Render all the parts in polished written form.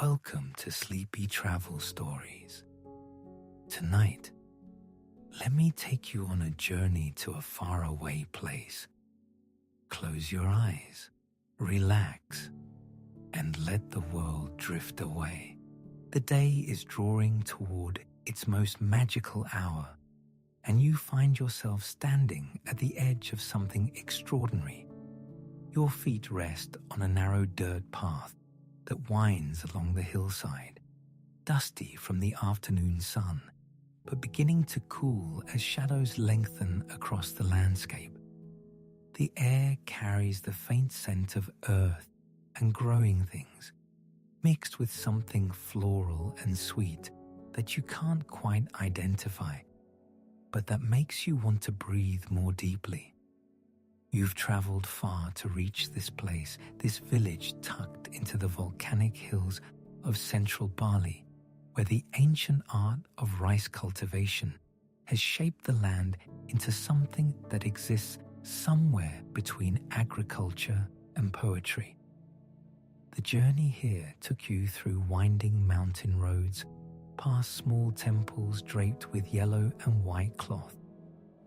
Welcome to Sleepy Travel Stories. Tonight, let me take you on a journey to a faraway place. Close your eyes, relax, and let the world drift away. The day is drawing toward its most magical hour, and you find yourself standing at the edge of something extraordinary. Your feet rest on a narrow dirt path that winds along the hillside, dusty from the afternoon sun, but beginning to cool as shadows lengthen across the landscape. The air carries the faint scent of earth and growing things, mixed with something floral and sweet that you can't quite identify, but that makes you want to breathe more deeply. You've traveled far to reach this place, this village tucked into the volcanic hills of central Bali, where the ancient art of rice cultivation has shaped the land into something that exists somewhere between agriculture and poetry. The journey here took you through winding mountain roads, past small temples draped with yellow and white cloth,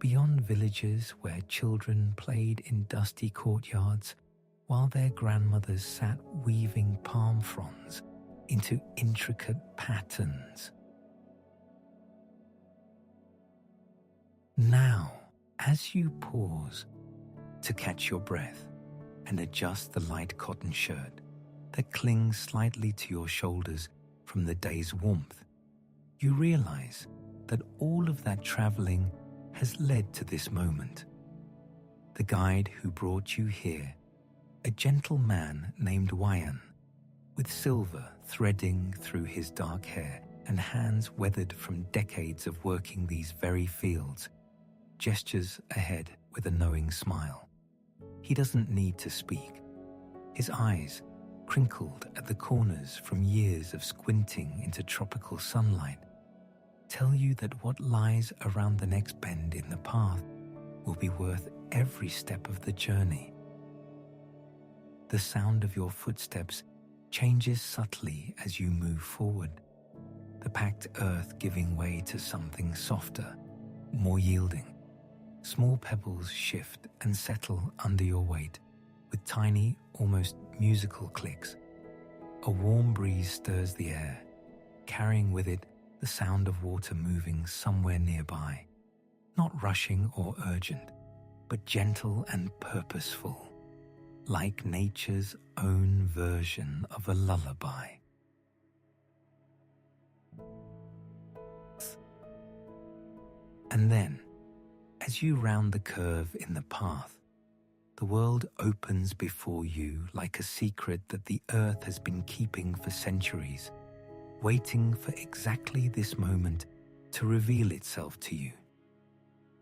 beyond villages where children played in dusty courtyards while their grandmothers sat weaving palm fronds into intricate patterns. Now, as you pause to catch your breath and adjust the light cotton shirt that clings slightly to your shoulders from the day's warmth, you realize that all of that traveling has led to this moment. The guide who brought you here, a gentle man named Wayan, with silver threading through his dark hair and hands weathered from decades of working these very fields, gestures ahead with a knowing smile. He doesn't need to speak. His eyes, crinkled at the corners from years of squinting into tropical sunlight, tell you that what lies around the next bend in the path will be worth every step of the journey. The sound of your footsteps changes subtly as you move forward, the packed earth giving way to something softer, more yielding. Small pebbles shift and settle under your weight with tiny, almost musical clicks. A warm breeze stirs the air, carrying with it the sound of water moving somewhere nearby, not rushing or urgent, but gentle and purposeful, like nature's own version of a lullaby. And then, as you round the curve in the path, the world opens before you like a secret that the earth has been keeping for centuries, waiting for exactly this moment to reveal itself to you.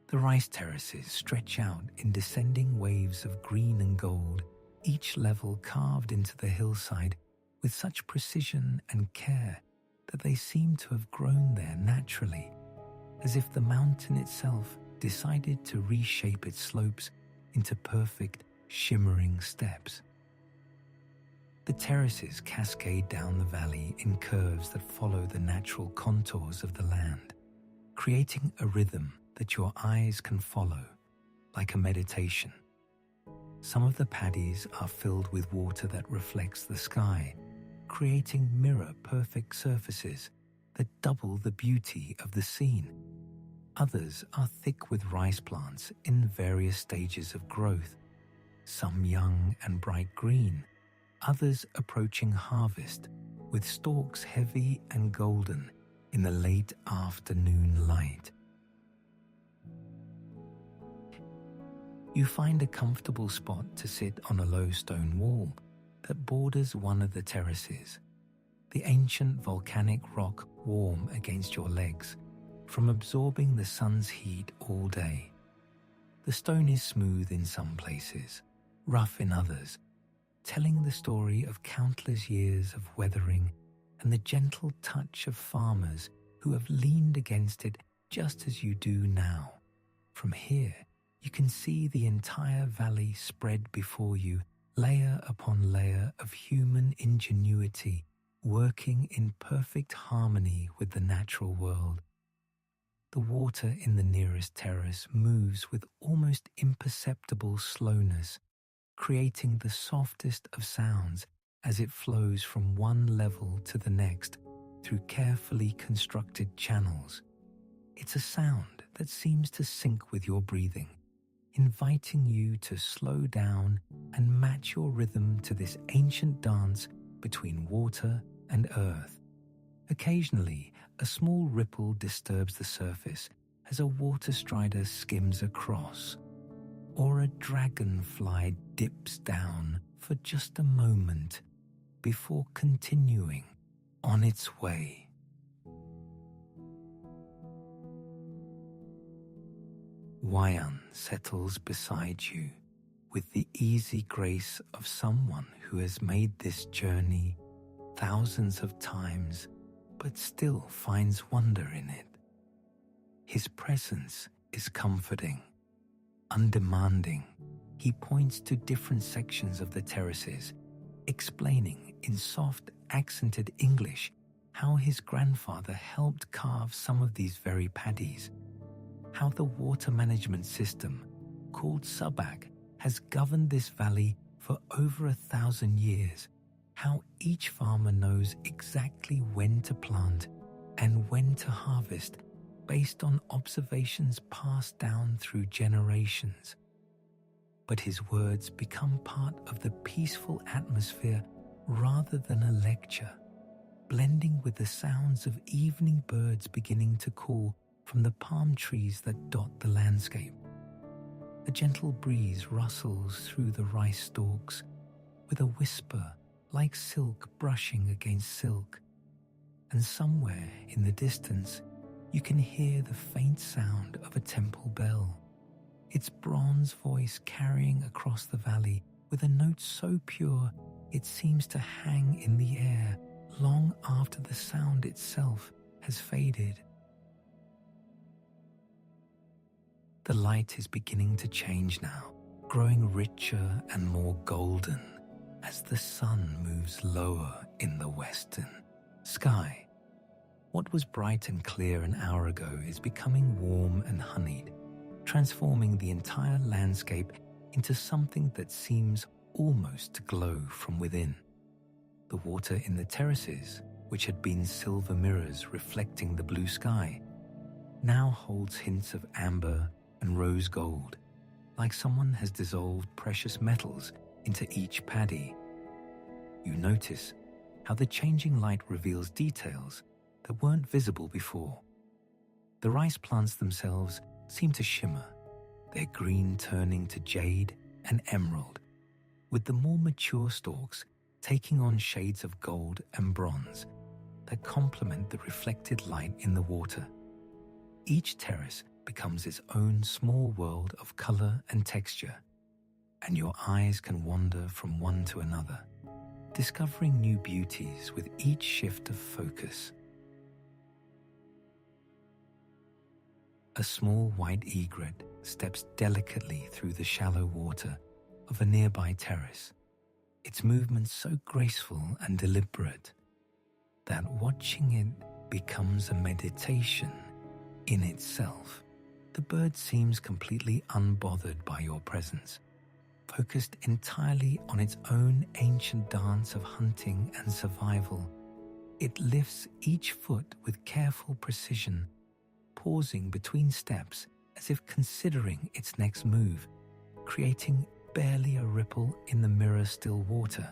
The rice terraces stretch out in descending waves of green and gold, each level carved into the hillside with such precision and care that they seem to have grown there naturally, as if the mountain itself decided to reshape its slopes into perfect, shimmering steps. The terraces cascade down the valley in curves that follow the natural contours of the land, creating a rhythm that your eyes can follow, like a meditation. Some of the paddies are filled with water that reflects the sky, creating mirror-perfect surfaces that double the beauty of the scene. Others are thick with rice plants in various stages of growth, some young and bright green, others approaching harvest with stalks heavy and golden in the late afternoon light. You find a comfortable spot to sit on a low stone wall that borders one of the terraces, the ancient volcanic rock warm against your legs from absorbing the sun's heat all day. The stone is smooth in some places, rough in others, telling the story of countless years of weathering and the gentle touch of farmers who have leaned against it just as you do now. From here, you can see the entire valley spread before you, layer upon layer of human ingenuity working in perfect harmony with the natural world. The water in the nearest terrace moves with almost imperceptible slowness, creating the softest of sounds as it flows from one level to the next through carefully constructed channels. It's a sound that seems to sync with your breathing, inviting you to slow down and match your rhythm to this ancient dance between water and earth. Occasionally, a small ripple disturbs the surface as a water strider skims across, or a dragonfly dips down for just a moment before continuing on its way. Wayan settles beside you with the easy grace of someone who has made this journey thousands of times but still finds wonder in it. His presence is comforting, undemanding. He points to different sections of the terraces, explaining in soft, accented English how his grandfather helped carve some of these very paddies, how the water management system, called Subak, has governed this valley for over 1,000 years, how each farmer knows exactly when to plant and when to harvest based on observations passed down through generations. But his words become part of the peaceful atmosphere rather than a lecture, blending with the sounds of evening birds beginning to call from the palm trees that dot the landscape. A gentle breeze rustles through the rice stalks with a whisper like silk brushing against silk, and somewhere in the distance you can hear the faint sound of a temple bell, its bronze voice carrying across the valley with a note so pure it seems to hang in the air long after the sound itself has faded. The light is beginning to change now, growing richer and more golden as the sun moves lower in the western sky. What was bright and clear an hour ago is becoming warm and honeyed, transforming the entire landscape into something that seems almost to glow from within. The water in the terraces, which had been silver mirrors reflecting the blue sky, now holds hints of amber and rose gold, like someone has dissolved precious metals into each paddy. You notice how the changing light reveals details that weren't visible before. The rice plants themselves seem to shimmer, their green turning to jade and emerald, with the more mature stalks taking on shades of gold and bronze that complement the reflected light in the water. Each terrace becomes its own small world of color and texture, and your eyes can wander from one to another, discovering new beauties with each shift of focus. A small white egret steps delicately through the shallow water of a nearby terrace, its movements so graceful and deliberate that watching it becomes a meditation in itself. The bird seems completely unbothered by your presence, focused entirely on its own ancient dance of hunting and survival. It lifts each foot with careful precision, pausing between steps as if considering its next move, creating barely a ripple in the mirror-still water.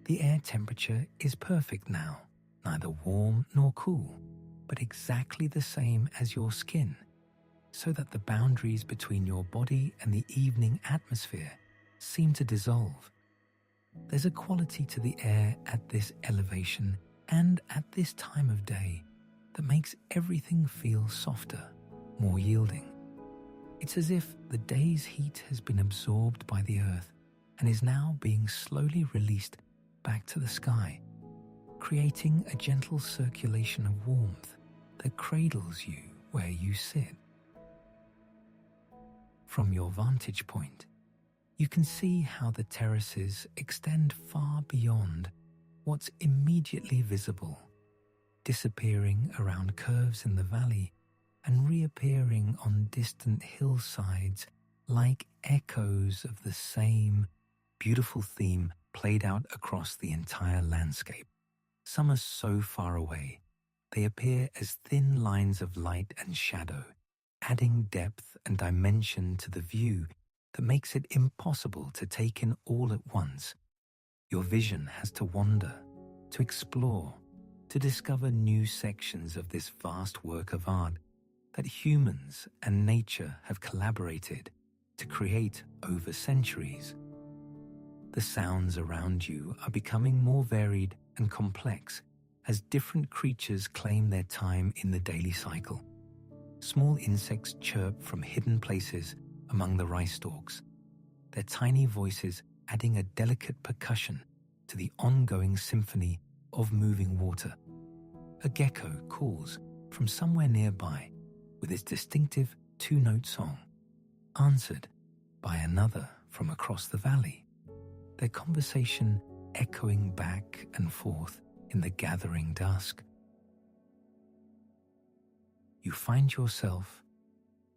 The air temperature is perfect now, neither warm nor cool, but exactly the same as your skin, so that the boundaries between your body and the evening atmosphere seem to dissolve. There's a quality to the air at this elevation and at this time of day that makes everything feel softer, more yielding. It's as if the day's heat has been absorbed by the earth and is now being slowly released back to the sky, creating a gentle circulation of warmth that cradles you where you sit. From your vantage point, you can see how the terraces extend far beyond what's immediately visible, disappearing around curves in the valley and reappearing on distant hillsides like echoes of the same beautiful theme played out across the entire landscape. Some are so far away, they appear as thin lines of light and shadow, adding depth and dimension to the view that makes it impossible to take in all at once. Your vision has to wander, to explore, to discover new sections of this vast work of art that humans and nature have collaborated to create over centuries. The sounds around you are becoming more varied and complex as different creatures claim their time in the daily cycle. Small insects chirp from hidden places among the rice stalks, their tiny voices adding a delicate percussion to the ongoing symphony of moving water. A gecko calls from somewhere nearby with its distinctive two-note song, answered by another from across the valley, their conversation echoing back and forth in the gathering dusk. You find yourself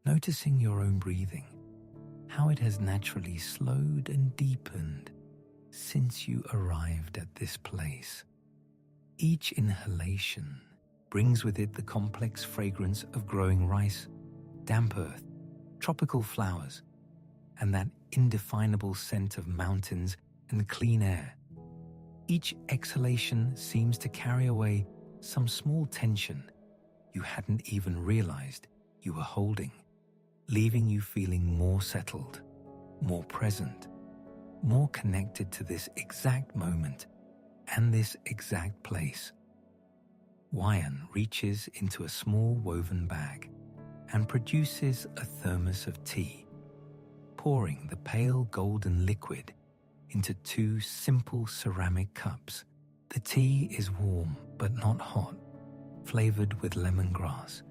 noticing your own breathing, how it has naturally slowed and deepened since you arrived at this place. Each inhalation brings with it the complex fragrance of growing rice, damp earth, tropical flowers, and that indefinable scent of mountains and clean air. Each exhalation seems to carry away some small tension you hadn't even realized you were holding, leaving you feeling more settled, more present, more connected to this exact moment and this exact place. Wyan reaches into a small woven bag and produces a thermos of tea, pouring the pale golden liquid into two simple ceramic cups. The tea is warm but not hot, flavored with lemongrass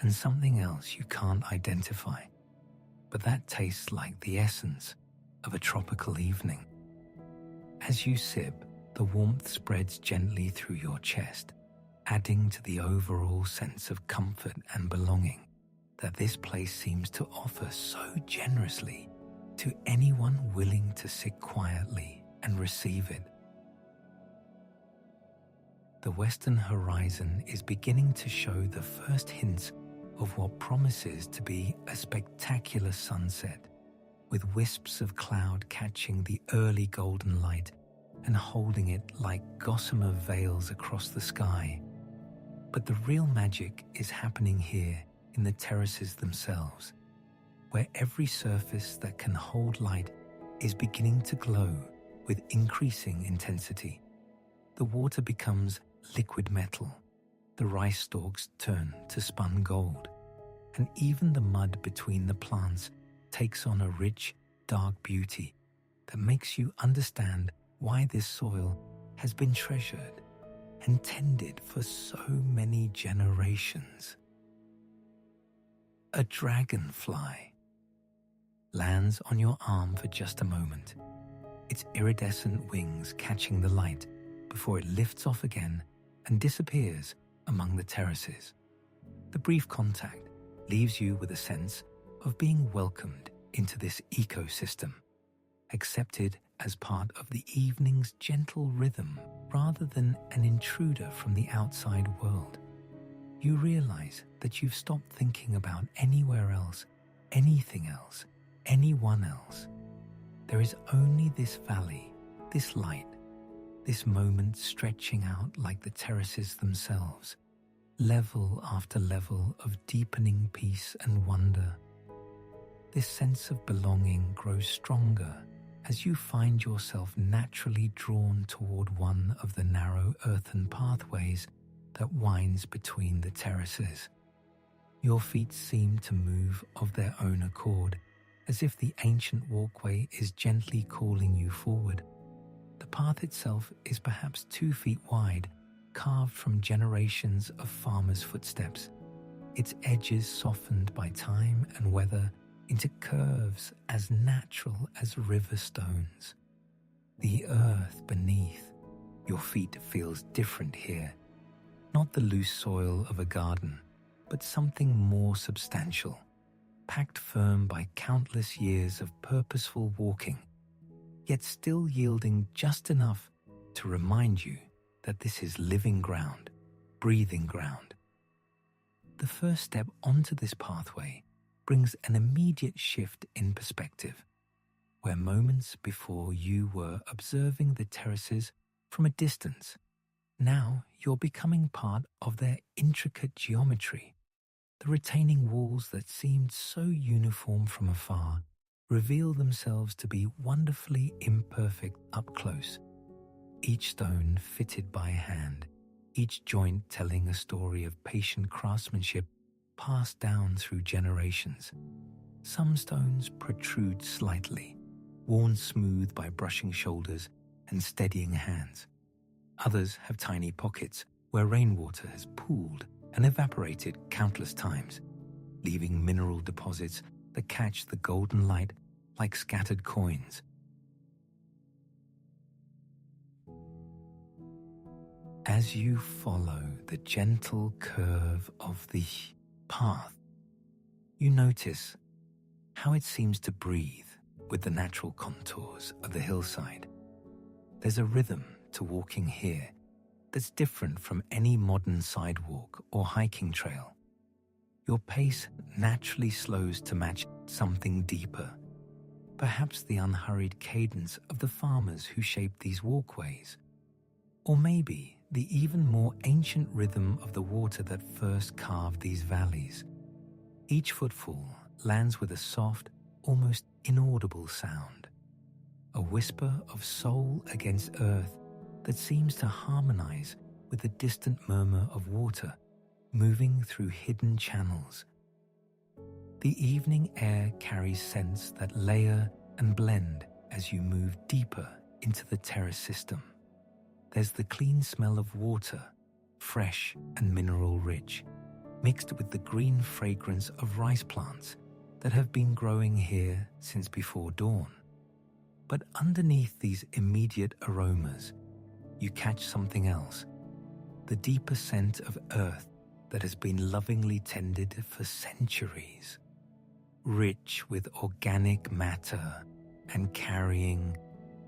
and something else you can't identify, but that tastes like the essence of a tropical evening. As you sip, the warmth spreads gently through your chest, adding to the overall sense of comfort and belonging that this place seems to offer so generously to anyone willing to sit quietly and receive it. The western horizon is beginning to show the first hints of what promises to be a spectacular sunset, with wisps of cloud catching the early golden light and holding it like gossamer veils across the sky. But the real magic is happening here in the terraces themselves, where every surface that can hold light is beginning to glow with increasing intensity. The water becomes liquid metal, the rice stalks turn to spun gold, and even the mud between the plants takes on a rich, dark beauty that makes you understand why this soil has been treasured and tended for so many generations. A dragonfly lands on your arm for just a moment, its iridescent wings catching the light before it lifts off again and disappears among the terraces. The brief contact leaves you with a sense of being welcomed into this ecosystem, accepted as part of the evening's gentle rhythm rather than an intruder from the outside world. You realize that you've stopped thinking about anywhere else, anything else, anyone else. There is only this valley, this light, this moment stretching out like the terraces themselves, level after level of deepening peace and wonder. This sense of belonging grows stronger as you find yourself naturally drawn toward one of the narrow earthen pathways that winds between the terraces. Your feet seem to move of their own accord, as if the ancient walkway is gently calling you forward. The path itself is perhaps 2 feet wide, carved from generations of farmers' footsteps, its edges softened by time and weather into curves as natural as river stones. The earth beneath Your feet feels different here. Not the loose soil of a garden, but something more substantial, packed firm by countless years of purposeful walking, yet still yielding just enough to remind you that this is living ground, breathing ground. The first step onto this pathway brings an immediate shift in perspective, where moments before you were observing the terraces from a distance, now you're becoming part of their intricate geometry. The retaining walls that seemed so uniform from afar reveal themselves to be wonderfully imperfect up close. Each stone fitted by hand, each joint telling a story of patient craftsmanship passed down through generations. Some stones protrude slightly, worn smooth by brushing shoulders and steadying hands. Others have tiny pockets where rainwater has pooled and evaporated countless times, leaving mineral deposits that catch the golden light like scattered coins. As you follow the gentle curve of the path, you notice how it seems to breathe with the natural contours of the hillside. There's a rhythm to walking here that's different from any modern sidewalk or hiking trail. Your pace naturally slows to match something deeper, perhaps the unhurried cadence of the farmers who shaped these walkways, or maybe the even more ancient rhythm of the water that first carved these valleys. Each footfall lands with a soft, almost inaudible sound, a whisper of soul against earth that seems to harmonize with the distant murmur of water moving through hidden channels. The evening air carries scents that layer and blend as you move deeper into the terrace system. There's the clean smell of water, fresh and mineral-rich, mixed with the green fragrance of rice plants that have been growing here since before dawn. But underneath these immediate aromas, you catch something else, the deeper scent of earth that has been lovingly tended for centuries, rich with organic matter and carrying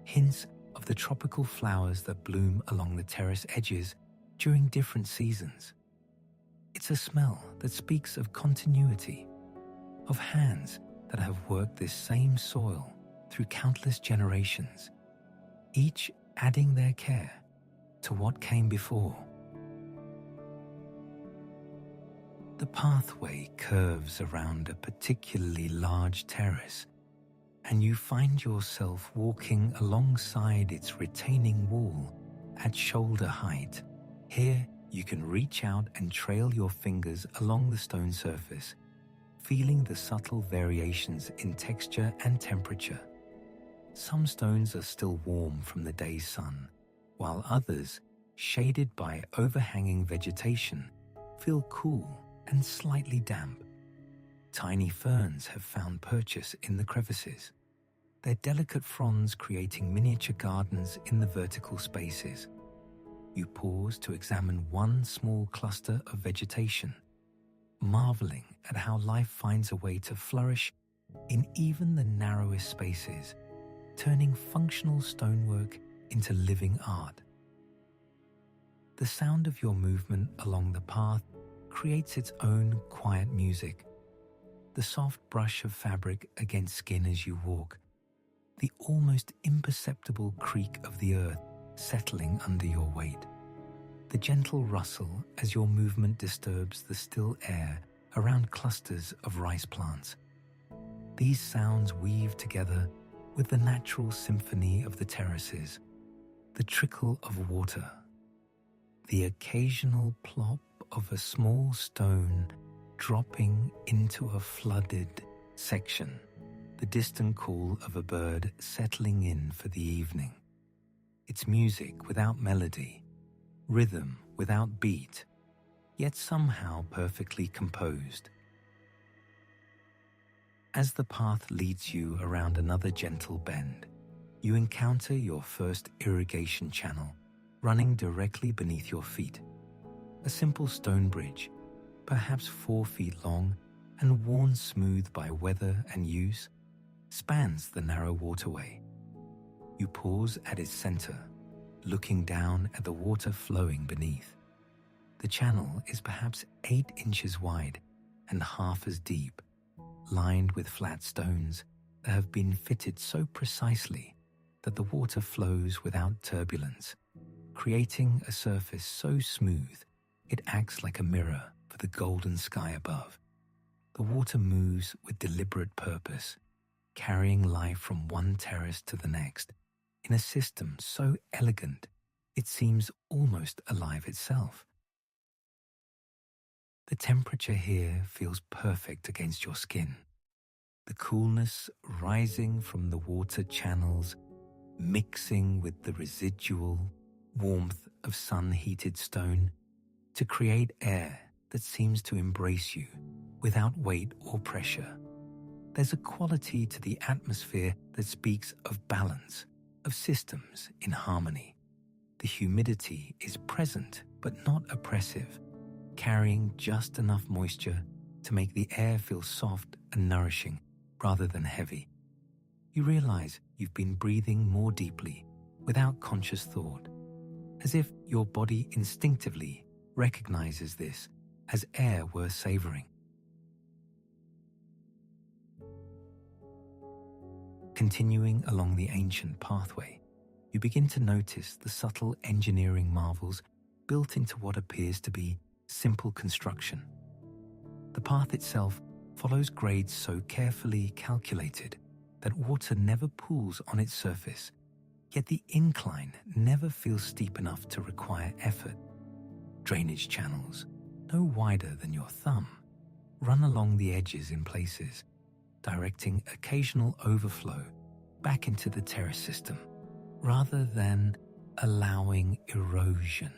hints of the tropical flowers that bloom along the terrace edges during different seasons. It's a smell that speaks of continuity, of hands that have worked this same soil through countless generations, each adding their care to what came before. The pathway curves around a particularly large terrace, and you find yourself walking alongside its retaining wall at shoulder height. Here, you can reach out and trail your fingers along the stone surface, feeling the subtle variations in texture and temperature. Some stones are still warm from the day's sun, while others, shaded by overhanging vegetation, feel cool and slightly damp. Tiny ferns have found purchase in the crevices, their delicate fronds creating miniature gardens in the vertical spaces. You pause to examine one small cluster of vegetation, marveling at how life finds a way to flourish in even the narrowest spaces, turning functional stonework into living art. The sound of your movement along the path creates its own quiet music, the soft brush of fabric against skin as you walk, the almost imperceptible creak of the earth settling under your weight, the gentle rustle as your movement disturbs the still air around clusters of rice plants. These sounds weave together with the natural symphony of the terraces, the trickle of water, the occasional plop of a small stone dropping into a flooded section, the distant call of a bird settling in for the evening. It's music without melody, rhythm without beat, yet somehow perfectly composed. As the path leads you around another gentle bend, you encounter your first irrigation channel, running directly beneath your feet. A simple stone bridge, perhaps 4 feet long and worn smooth by weather and use, spans the narrow waterway. You pause at its center, looking down at the water flowing beneath. The channel is perhaps 8 inches wide and half as deep, lined with flat stones that have been fitted so precisely that the water flows without turbulence, creating a surface so smooth it acts like a mirror for the golden sky above. The water moves with deliberate purpose, carrying life from one terrace to the next in a system so elegant it seems almost alive itself. The temperature here feels perfect against your skin. The coolness rising from the water channels, mixing with the residual warmth of sun-heated stone to create air that seems to embrace you without weight or pressure. There's a quality to the atmosphere that speaks of balance, of systems in harmony. The humidity is present but not oppressive, carrying just enough moisture to make the air feel soft and nourishing rather than heavy. You realize you've been breathing more deeply without conscious thought, as if your body instinctively recognizes this as air worth savoring. Continuing along the ancient pathway, you begin to notice the subtle engineering marvels built into what appears to be simple construction. The path itself follows grades so carefully calculated that water never pools on its surface, yet the incline never feels steep enough to require effort. Drainage channels, no wider than your thumb, run along the edges in places, directing occasional overflow back into the terrace system, rather than allowing erosion.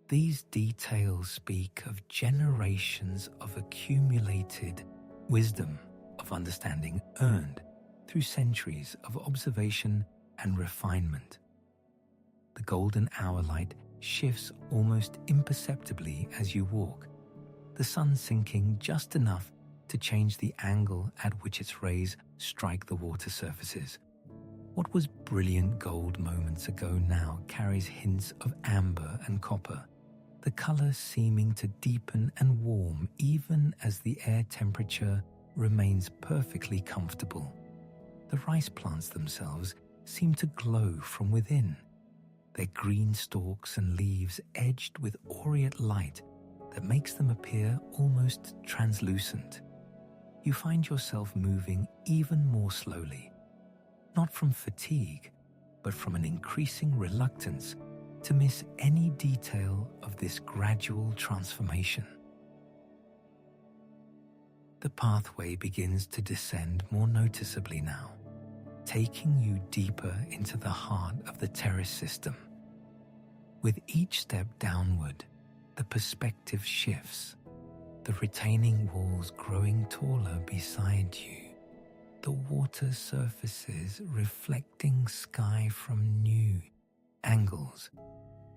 These details speak of generations of accumulated wisdom, of understanding earned through centuries of observation and refinement. The golden hour light shifts almost imperceptibly as you walk, the sun sinking just enough to change the angle at which its rays strike the water surfaces. What was brilliant gold moments ago now carries hints of amber and copper, the color seeming to deepen and warm even as the air temperature remains perfectly comfortable. The rice plants themselves seem to glow from within, their green stalks and leaves edged with aureate light that makes them appear almost translucent. You find yourself moving even more slowly, not from fatigue, but from an increasing reluctance to miss any detail of this gradual transformation. The pathway begins to descend more noticeably now, taking you deeper into the heart of the terrace system. With each step downward, the perspective shifts, the retaining walls growing taller beside you, the water surfaces reflecting sky from new angles.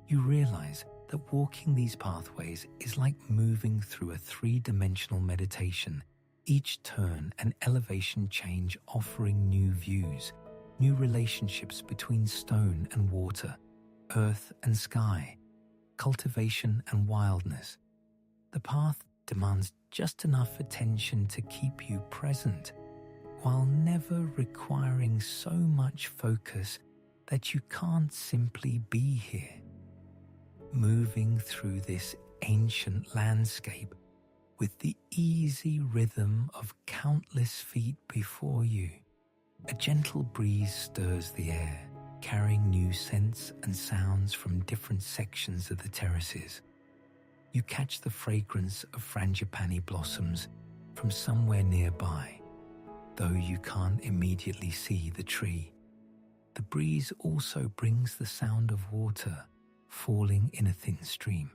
You realize that walking these pathways is like moving through a 3-dimensional meditation, each turn and elevation change offering new views, new relationships between stone and water, earth and sky, cultivation and wildness. The path demands just enough attention to keep you present, while never requiring so much focus that you can't simply be here. Moving through this ancient landscape with the easy rhythm of countless feet before you, a gentle breeze stirs the air, carrying new scents and sounds from different sections of the terraces. You catch the fragrance of frangipani blossoms from somewhere nearby, though you can't immediately see the tree. The breeze also brings the sound of water falling in a thin stream,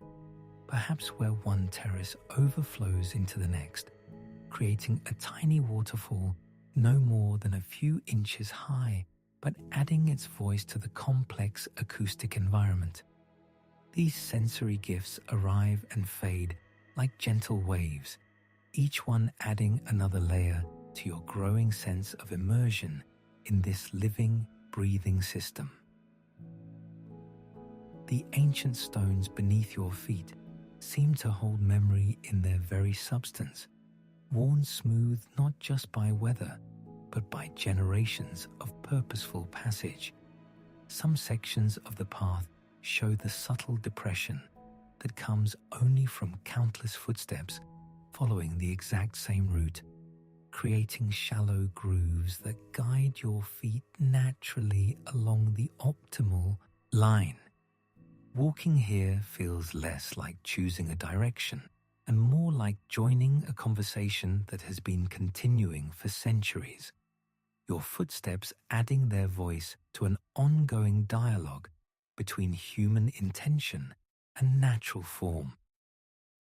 perhaps where one terrace overflows into the next, creating a tiny waterfall no more than a few inches high but adding its voice to the complex acoustic environment. These sensory gifts arrive and fade like gentle waves, each one adding another layer to your growing sense of immersion in this living, breathing system. The ancient stones beneath your feet seem to hold memory in their very substance, worn smooth not just by weather, but by generations of purposeful passage. Some sections of the path show the subtle depression that comes only from countless footsteps following the exact same route, creating shallow grooves that guide your feet naturally along the optimal line. Walking here feels less like choosing a direction and more like joining a conversation that has been continuing for centuries, your footsteps adding their voice to an ongoing dialogue between human intention and natural form.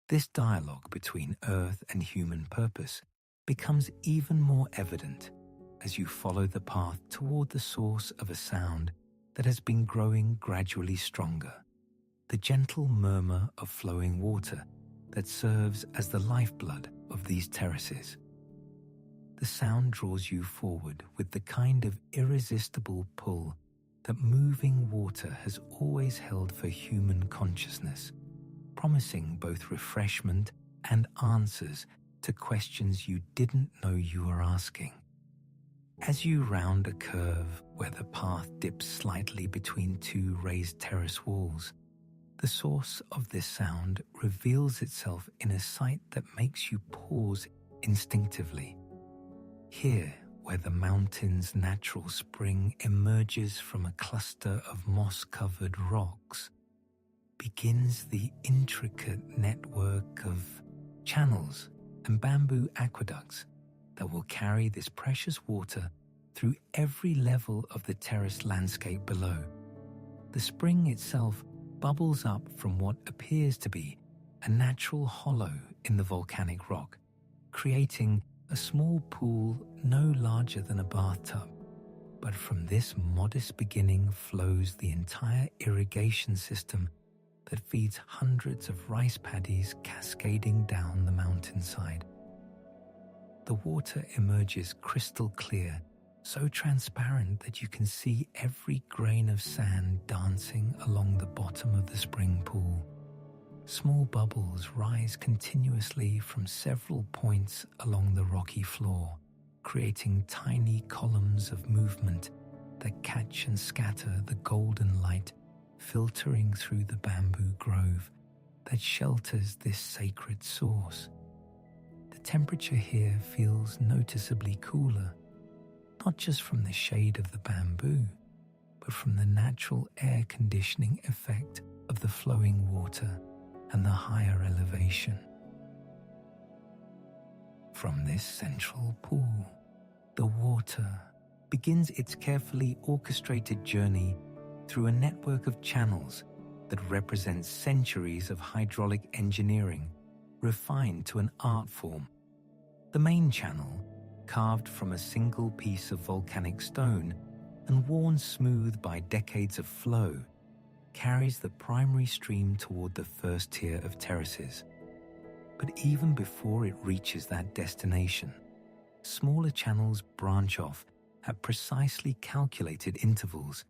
This dialogue between earth and human purpose becomes even more evident as you follow the path toward the source of a sound that has been growing gradually stronger, the gentle murmur of flowing water that serves as the lifeblood of these terraces. The sound draws you forward with the kind of irresistible pull that moving water has always held for human consciousness, promising both refreshment and answers to questions you didn't know you were asking. As you round a curve where the path dips slightly between two raised terrace walls, the source of this sound reveals itself in a sight that makes you pause instinctively. Here, where the mountain's natural spring emerges from a cluster of moss-covered rocks, begins the intricate network of channels and bamboo aqueducts that will carry this precious water through every level of the terrace landscape below. The spring itself bubbles up from what appears to be a natural hollow in the volcanic rock, creating a small pool no larger than a bathtub. But from this modest beginning flows the entire irrigation system that feeds hundreds of rice paddies cascading down the mountainside. The water emerges crystal clear, so transparent that you can see every grain of sand dancing along the bottom of the spring pool. Small bubbles rise continuously from several points along the rocky floor, creating tiny columns of movement that catch and scatter the golden light filtering through the bamboo grove that shelters this sacred source. The temperature here feels noticeably cooler, not just from the shade of the bamboo, but from the natural air conditioning effect of the flowing water and the higher elevation. From this central pool, the water begins its carefully orchestrated journey through a network of channels that represents centuries of hydraulic engineering refined to an art form. The main channel, carved from a single piece of volcanic stone and worn smooth by decades of flow, carries the primary stream toward the first tier of terraces. But even before it reaches that destination, smaller channels branch off at precisely calculated intervals,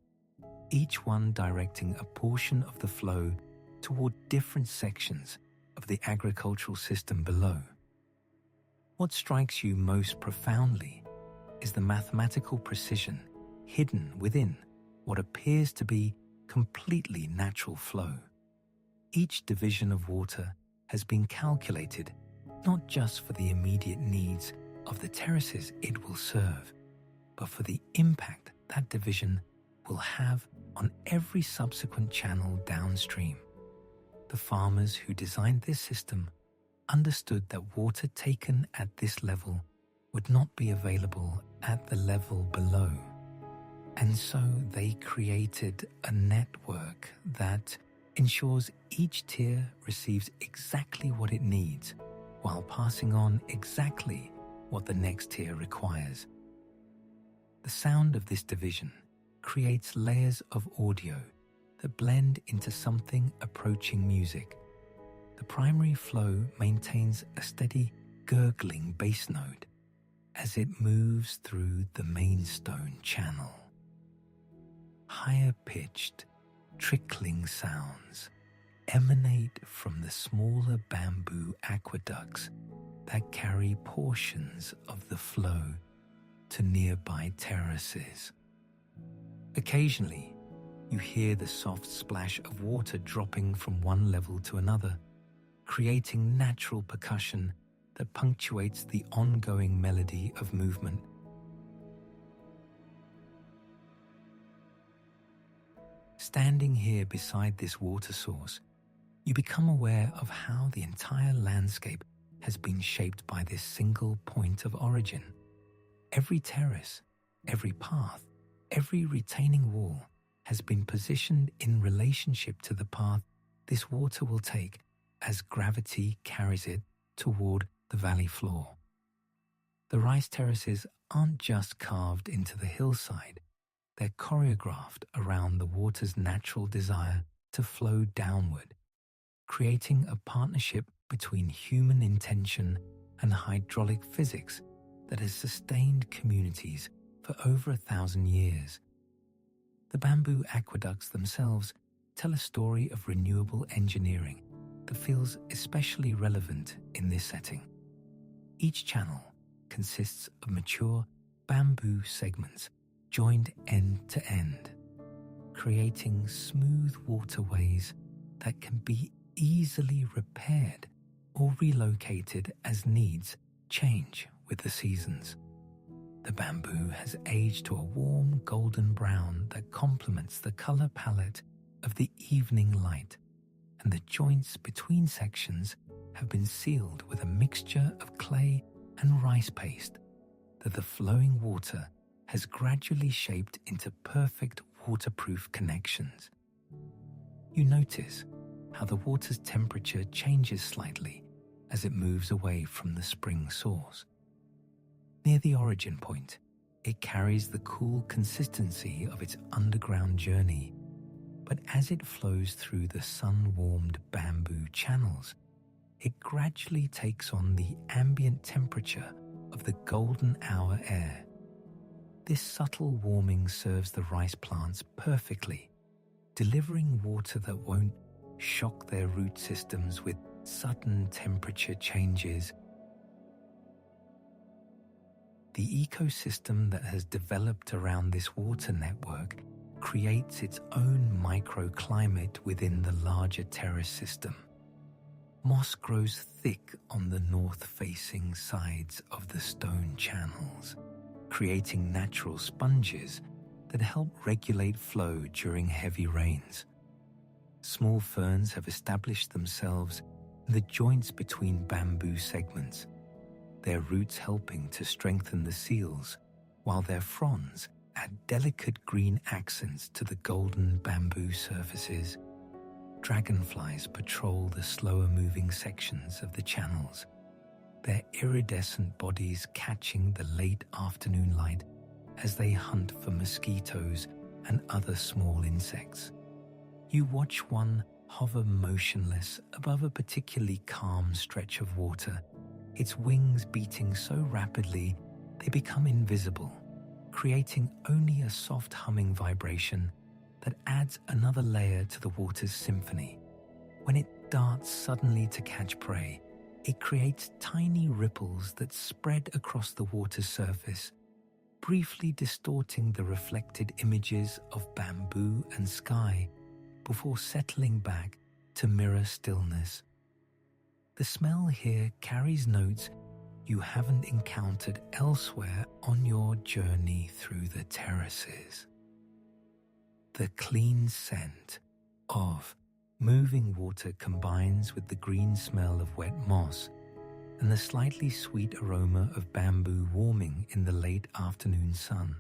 each one directing a portion of the flow toward different sections of the agricultural system below. What strikes you most profoundly is the mathematical precision hidden within what appears to be completely natural flow. Each division of water has been calculated not just for the immediate needs of the terraces it will serve, but for the impact that division will have on every subsequent channel downstream. The farmers who designed this system understood that water taken at this level would not be available at the level below. And so they created a network that ensures each tier receives exactly what it needs, while passing on exactly what the next tier requires. The sound of this division creates layers of audio that blend into something approaching music. The primary flow maintains a steady, gurgling bass note as it moves through the main stone channel. Higher-pitched, trickling sounds emanate from the smaller bamboo aqueducts that carry portions of the flow to nearby terraces. Occasionally, you hear the soft splash of water dropping from one level to another, creating natural percussion that punctuates the ongoing melody of movement. Standing here beside this water source, you become aware of how the entire landscape has been shaped by this single point of origin. Every terrace, every path, every retaining wall has been positioned in relationship to the path this water will take as gravity carries it toward the valley floor. The rice terraces aren't just carved into the hillside, they're choreographed around the water's natural desire to flow downward, creating a partnership between human intention and hydraulic physics that has sustained communities for over 1,000 years. The bamboo aqueducts themselves tell a story of renewable engineering that feels especially relevant in this setting. Each channel consists of mature bamboo segments joined end to end, creating smooth waterways that can be easily repaired or relocated as needs change with the seasons. The bamboo has aged to a warm golden brown that complements the color palette of the evening light, and the joints between sections have been sealed with a mixture of clay and rice paste that the flowing water has gradually shaped into perfect waterproof connections. You notice how the water's temperature changes slightly as it moves away from the spring source. Near the origin point, it carries the cool consistency of its underground journey, but as it flows through the sun-warmed bamboo channels, it gradually takes on the ambient temperature of the golden hour air. This subtle warming serves the rice plants perfectly, delivering water that won't shock their root systems with sudden temperature changes. The ecosystem that has developed around this water network creates its own microclimate within the larger terrace system. Moss grows thick on the north-facing sides of the stone channels, creating natural sponges that help regulate flow during heavy rains. Small ferns have established themselves in the joints between bamboo segments, their roots helping to strengthen the seals, while their fronds add delicate green accents to the golden bamboo surfaces. Dragonflies patrol the slower-moving sections of the channels, their iridescent bodies catching the late afternoon light as they hunt for mosquitoes and other small insects. You watch one hover motionless above a particularly calm stretch of water, its wings beating so rapidly they become invisible, creating only a soft humming vibration that adds another layer to the water's symphony. When it darts suddenly to catch prey, it creates tiny ripples that spread across the water's surface, briefly distorting the reflected images of bamboo and sky before settling back to mirror stillness. The smell here carries notes you haven't encountered elsewhere on your journey through the terraces. The clean scent of moving water combines with the green smell of wet moss and the slightly sweet aroma of bamboo warming in the late afternoon sun.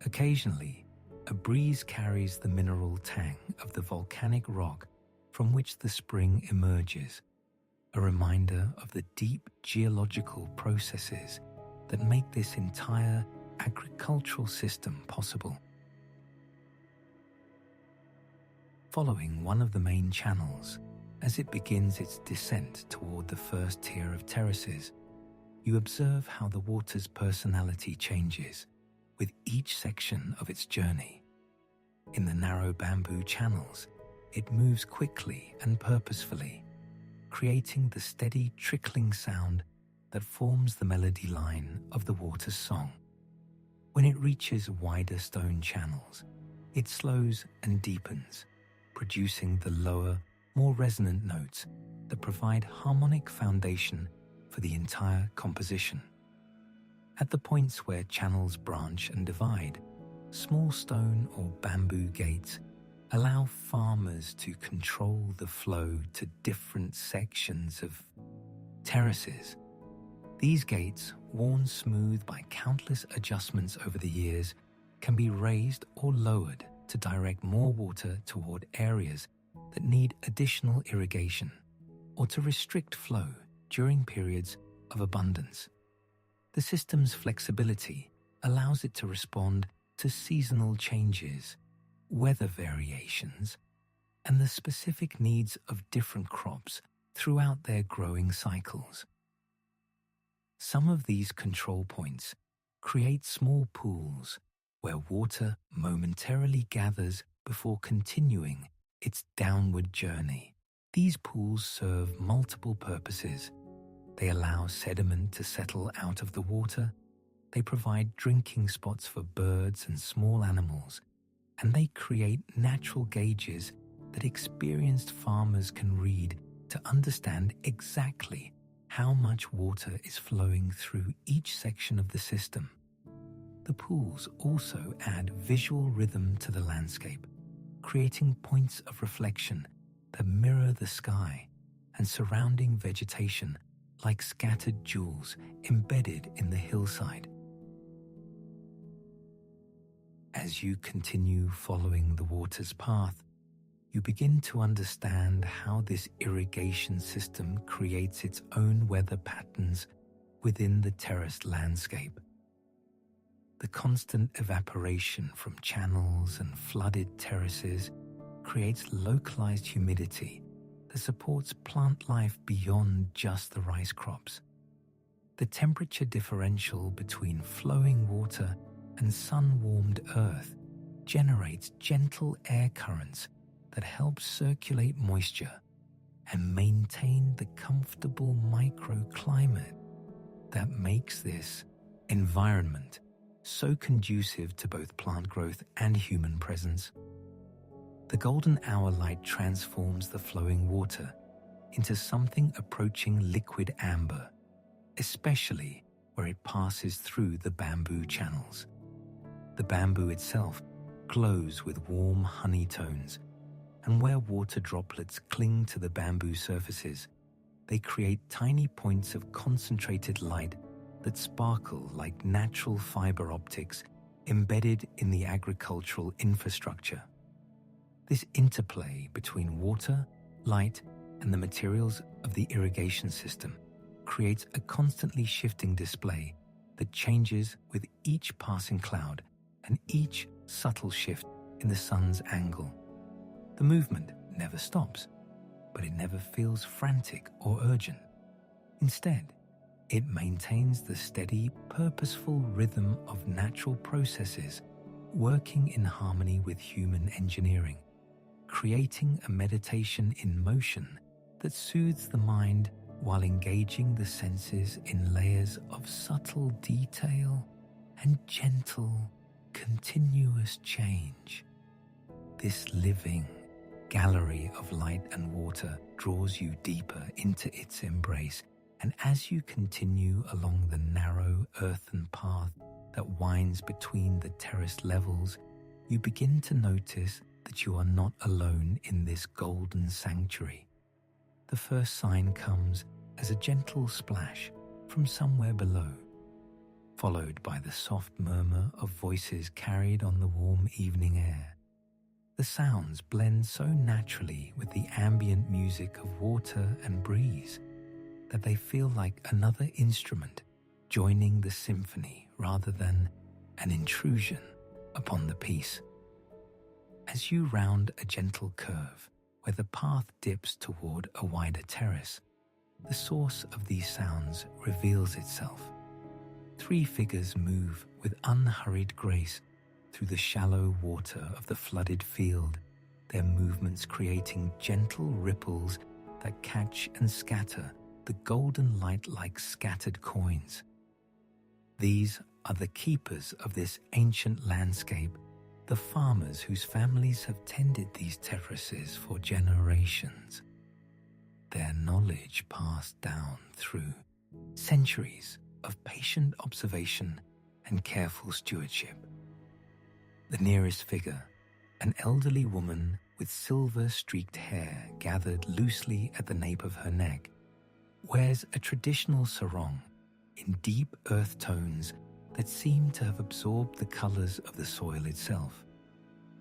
Occasionally, a breeze carries the mineral tang of the volcanic rock from which the spring emerges, a reminder of the deep geological processes that make this entire agricultural system possible. Following one of the main channels, as it begins its descent toward the first tier of terraces, you observe how the water's personality changes with each section of its journey. In the narrow bamboo channels, it moves quickly and purposefully, creating the steady trickling sound that forms the melody line of the water's song. When it reaches wider stone channels, it slows and deepens, producing the lower, more resonant notes that provide harmonic foundation for the entire composition. At the points where channels branch and divide, small stone or bamboo gates allow farmers to control the flow to different sections of terraces. These gates, worn smooth by countless adjustments over the years, can be raised or lowered to direct more water toward areas that need additional irrigation, or to restrict flow during periods of abundance. The system's flexibility allows it to respond to seasonal changes, weather variations, and the specific needs of different crops throughout their growing cycles. Some of these control points create small pools where water momentarily gathers before continuing its downward journey. These pools serve multiple purposes. They allow sediment to settle out of the water, they provide drinking spots for birds and small animals, and they create natural gauges that experienced farmers can read to understand exactly how much water is flowing through each section of the system. The pools also add visual rhythm to the landscape, creating points of reflection that mirror the sky and surrounding vegetation like scattered jewels embedded in the hillside. As you continue following the water's path, you begin to understand how this irrigation system creates its own weather patterns within the terraced landscape. The constant evaporation from channels and flooded terraces creates localized humidity that supports plant life beyond just the rice crops. The temperature differential between flowing water and sun-warmed earth generates gentle air currents that help circulate moisture and maintain the comfortable microclimate that makes this environment so conducive to both plant growth and human presence. The golden hour light transforms the flowing water into something approaching liquid amber, especially where it passes through the bamboo channels. The bamboo itself glows with warm honey tones, and where water droplets cling to the bamboo surfaces, they create tiny points of concentrated light that sparkle like natural fiber optics embedded in the agricultural infrastructure. This interplay between water, light, and the materials of the irrigation system creates a constantly shifting display that changes with each passing cloud and each subtle shift in the sun's angle. The movement never stops, but it never feels frantic or urgent. Instead, it maintains the steady, purposeful rhythm of natural processes working in harmony with human engineering, creating a meditation in motion that soothes the mind while engaging the senses in layers of subtle detail and gentle, continuous change. This living gallery of light and water draws you deeper into its embrace, and as you continue along the narrow earthen path that winds between the terraced levels, you begin to notice that you are not alone in this golden sanctuary. The first sign comes as a gentle splash from somewhere below, followed by the soft murmur of voices carried on the warm evening air. The sounds blend so naturally with the ambient music of water and breeze that they feel like another instrument joining the symphony rather than an intrusion upon the peace. As you round a gentle curve where the path dips toward a wider terrace, the source of these sounds reveals itself. 3 figures move with unhurried grace through the shallow water of the flooded field, their movements creating gentle ripples that catch and scatter the golden light like scattered coins. These are the keepers of this ancient landscape, the farmers whose families have tended these terraces for generations. Their knowledge passed down through centuries of patient observation and careful stewardship. The nearest figure, an elderly woman with silver-streaked hair gathered loosely at the nape of her neck, wears a traditional sarong in deep earth tones that seem to have absorbed the colors of the soil itself.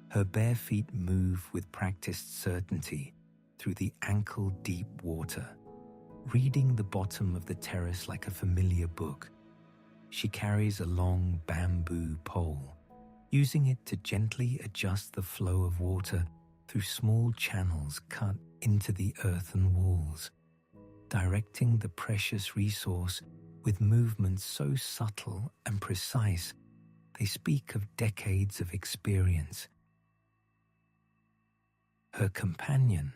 Her bare feet move with practiced certainty through the ankle-deep water, reading the bottom of the terrace like a familiar book. She carries a long bamboo pole, using it to gently adjust the flow of water through small channels cut into the earthen walls, directing the precious resource with movements so subtle and precise they speak of decades of experience. Her companion,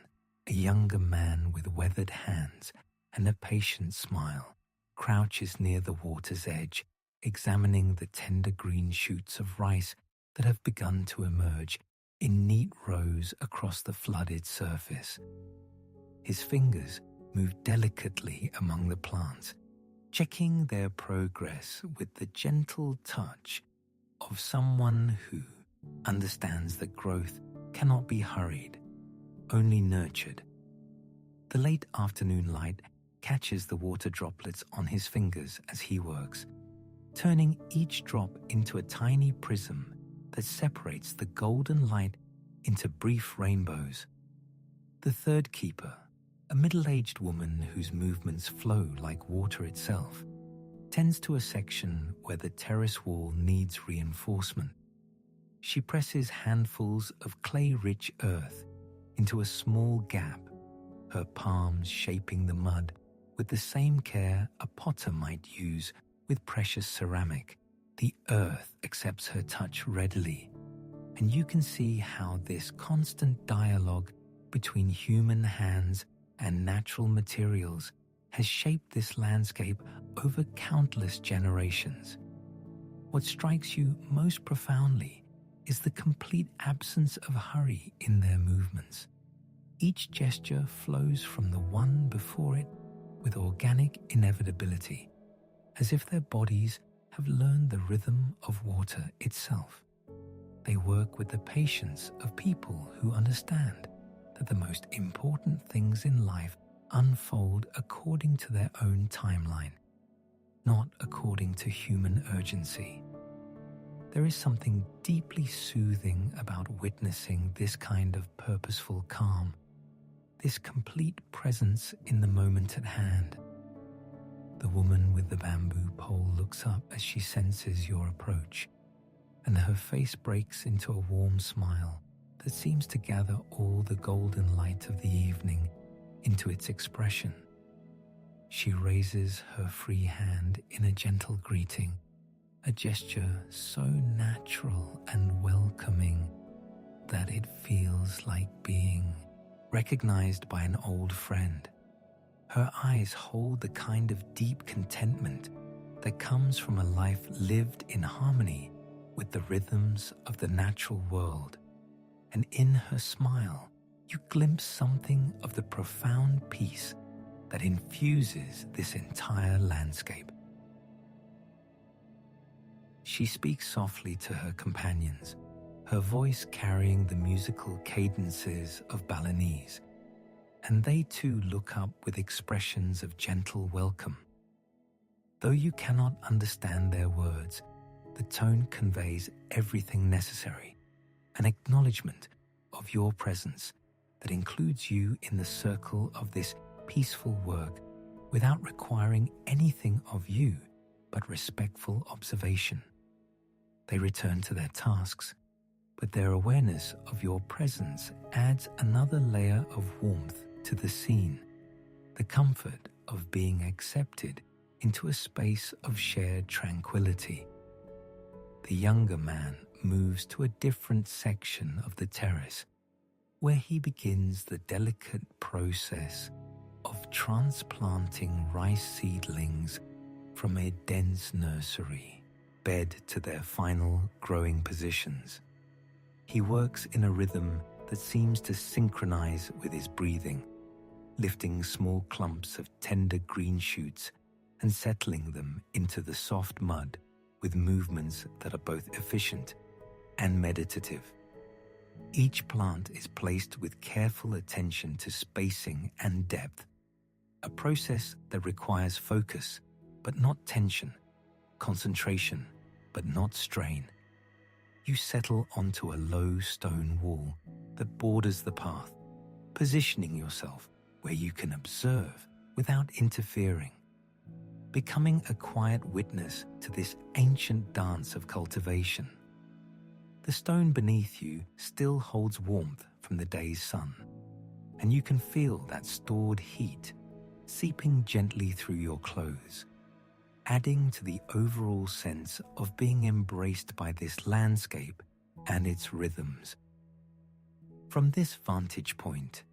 a younger man with weathered hands and a patient smile, crouches near the water's edge, examining the tender green shoots of rice that have begun to emerge in neat rows across the flooded surface. His fingers move delicately among the plants, checking their progress with the gentle touch of someone who understands that growth cannot be hurried, only nurtured. The late afternoon light catches the water droplets on his fingers as he works, turning each drop into a tiny prism that separates the golden light into brief rainbows. The third keeper, a middle-aged woman whose movements flow like water itself, tends to a section where the terrace wall needs reinforcement. She presses handfuls of clay-rich earth into a small gap, her palms shaping the mud with the same care a potter might use with precious ceramic. The earth accepts her touch readily, and you can see how this constant dialogue between human hands and natural materials has shaped this landscape over countless generations. What strikes you most profoundly is the complete absence of hurry in their movements. Each gesture flows from the one before it with organic inevitability, as if their bodies have learned the rhythm of water itself. They work with the patience of people who understand that the most important things in life unfold according to their own timeline, not according to human urgency. There is something deeply soothing about witnessing this kind of purposeful calm, this complete presence in the moment at hand. The woman with the bamboo pole looks up as she senses your approach, and her face breaks into a warm smile that seems to gather all the golden light of the evening into its expression. She raises her free hand in a gentle greeting, a gesture so natural and welcoming that it feels like being recognized by an old friend. Her eyes hold the kind of deep contentment that comes from a life lived in harmony with the rhythms of the natural world, and in her smile you glimpse something of the profound peace that infuses this entire landscape. She speaks softly to her companions, her voice carrying the musical cadences of Balinese, and they too look up with expressions of gentle welcome. Though you cannot understand their words, the tone conveys everything necessary, an acknowledgement of your presence that includes you in the circle of this peaceful work without requiring anything of you but respectful observation. They return to their tasks, but their awareness of your presence adds another layer of warmth to the scene, the comfort of being accepted into a space of shared tranquility. The younger man moves to a different section of the terrace, where he begins the delicate process of transplanting rice seedlings from a dense nursery bed to their final growing positions. He works in a rhythm that seems to synchronize with his breathing, lifting small clumps of tender green shoots and settling them into the soft mud with movements that are both efficient and meditative. Each plant is placed with careful attention to spacing and depth, a process that requires focus but not tension, concentration but not strain. You settle onto a low stone wall that borders the path, positioning yourself where you can observe without interfering, becoming a quiet witness to this ancient dance of cultivation. The stone beneath you still holds warmth from the day's sun, and you can feel that stored heat seeping gently through your clothes, adding to the overall sense of being embraced by this landscape and its rhythms. From this vantage point,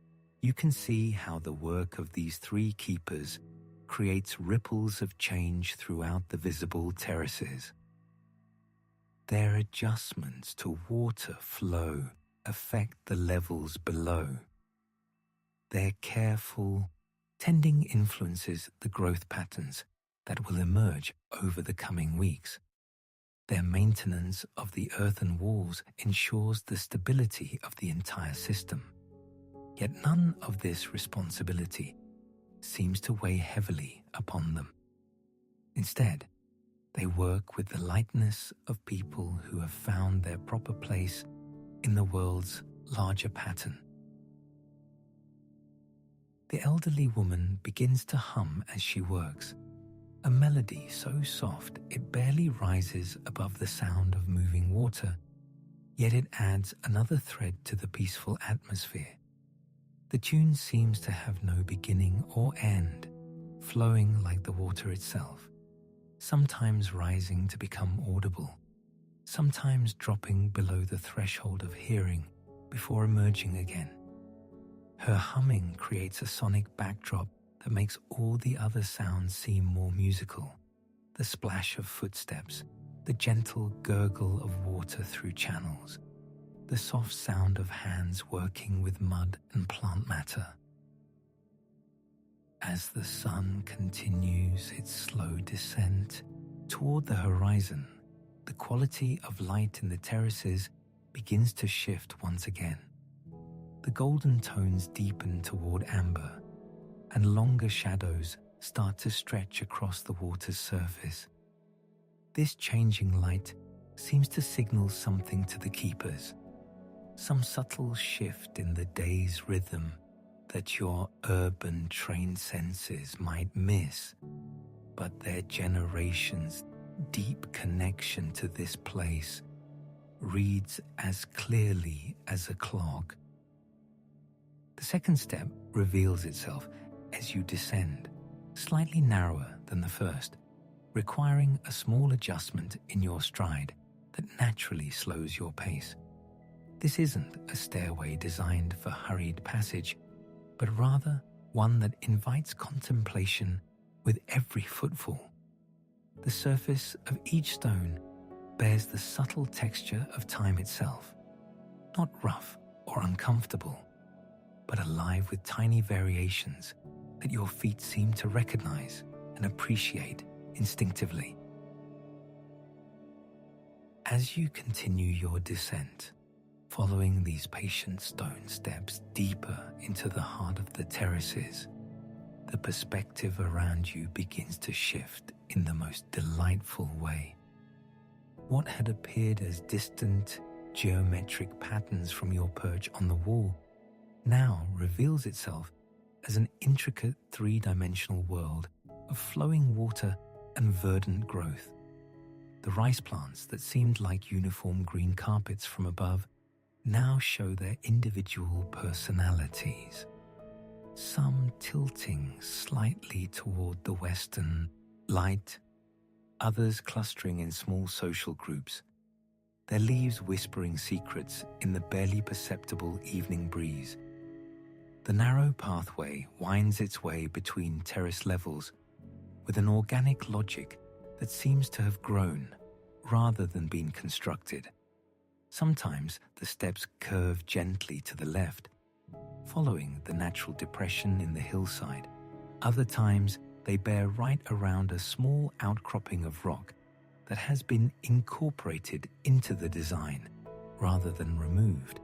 you can see how the work of these three keepers creates ripples of change throughout the visible terraces. Their adjustments to water flow affect the levels below. Their careful tending influences the growth patterns that will emerge over the coming weeks. Their maintenance of the earthen walls ensures the stability of the entire system. Yet none of this responsibility seems to weigh heavily upon them. Instead, they work with the lightness of people who have found their proper place in the world's larger pattern. The elderly woman begins to hum as she works, a melody so soft it barely rises above the sound of moving water, yet it adds another thread to the peaceful atmosphere. The tune seems to have no beginning or end, flowing like the water itself, sometimes rising to become audible, sometimes dropping below the threshold of hearing before emerging again. Her humming creates a sonic backdrop that makes all the other sounds seem more musical. The splash of footsteps, the gentle gurgle of water through channels, the soft sound of hands working with mud and plant matter. As the sun continues its slow descent toward the horizon, the quality of light in the terraces begins to shift once again. The golden tones deepen toward amber, and longer shadows start to stretch across the water's surface. This changing light seems to signal something to the keepers, some subtle shift in the day's rhythm that your urban trained senses might miss, but their generations' deep connection to this place reads as clearly as a clock. The second step reveals itself as you descend, slightly narrower than the first, requiring a small adjustment in your stride that naturally slows your pace. This isn't a stairway designed for hurried passage, but rather one that invites contemplation with every footfall. The surface of each stone bears the subtle texture of time itself, not rough or uncomfortable, but alive with tiny variations that your feet seem to recognize and appreciate instinctively. As you continue your descent, following these patient stone steps deeper into the heart of the terraces, the perspective around you begins to shift in the most delightful way. What had appeared as distant, geometric patterns from your perch on the wall now reveals itself as an intricate three-dimensional world of flowing water and verdant growth. The rice plants that seemed like uniform green carpets from above now show their individual personalities, some tilting slightly toward the western light, others clustering in small social groups, their leaves whispering secrets in the barely perceptible evening breeze. The narrow pathway winds its way between terrace levels with an organic logic that seems to have grown rather than been constructed. Sometimes the steps curve gently to the left, following the natural depression in the hillside. Other times they bear right around a small outcropping of rock that has been incorporated into the design rather than removed.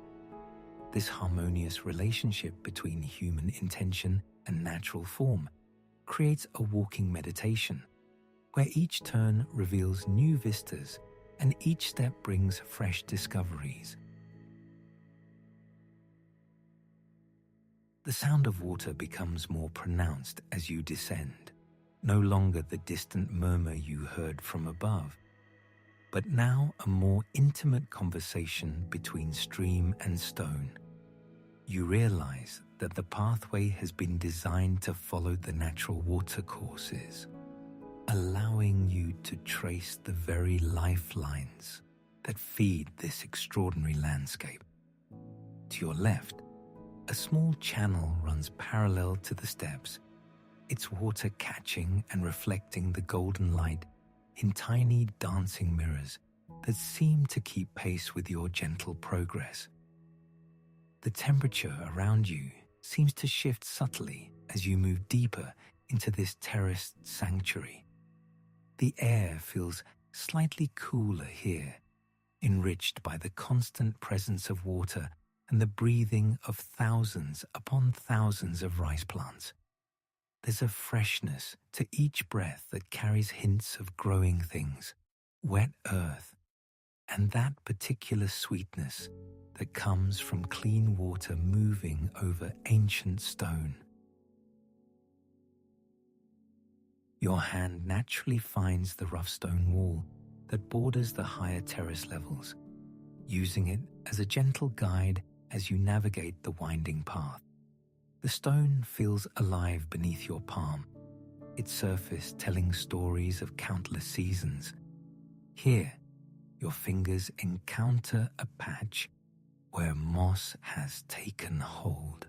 This harmonious relationship between human intention and natural form creates a walking meditation, where each turn reveals new vistas and each step brings fresh discoveries. The sound of water becomes more pronounced as you descend, no longer the distant murmur you heard from above, but now a more intimate conversation between stream and stone. You realize that the pathway has been designed to follow the natural watercourses, allowing you to trace the very lifelines that feed this extraordinary landscape. To your left, a small channel runs parallel to the steps, its water catching and reflecting the golden light in tiny dancing mirrors that seem to keep pace with your gentle progress. The temperature around you seems to shift subtly as you move deeper into this terraced sanctuary. The air feels slightly cooler here, enriched by the constant presence of water and the breathing of thousands upon thousands of rice plants. There's a freshness to each breath that carries hints of growing things, wet earth, and that particular sweetness that comes from clean water moving over ancient stone. Your hand naturally finds the rough stone wall that borders the higher terrace levels, using it as a gentle guide as you navigate the winding path. The stone feels alive beneath your palm, its surface telling stories of countless seasons. Here, your fingers encounter a patch where moss has taken hold,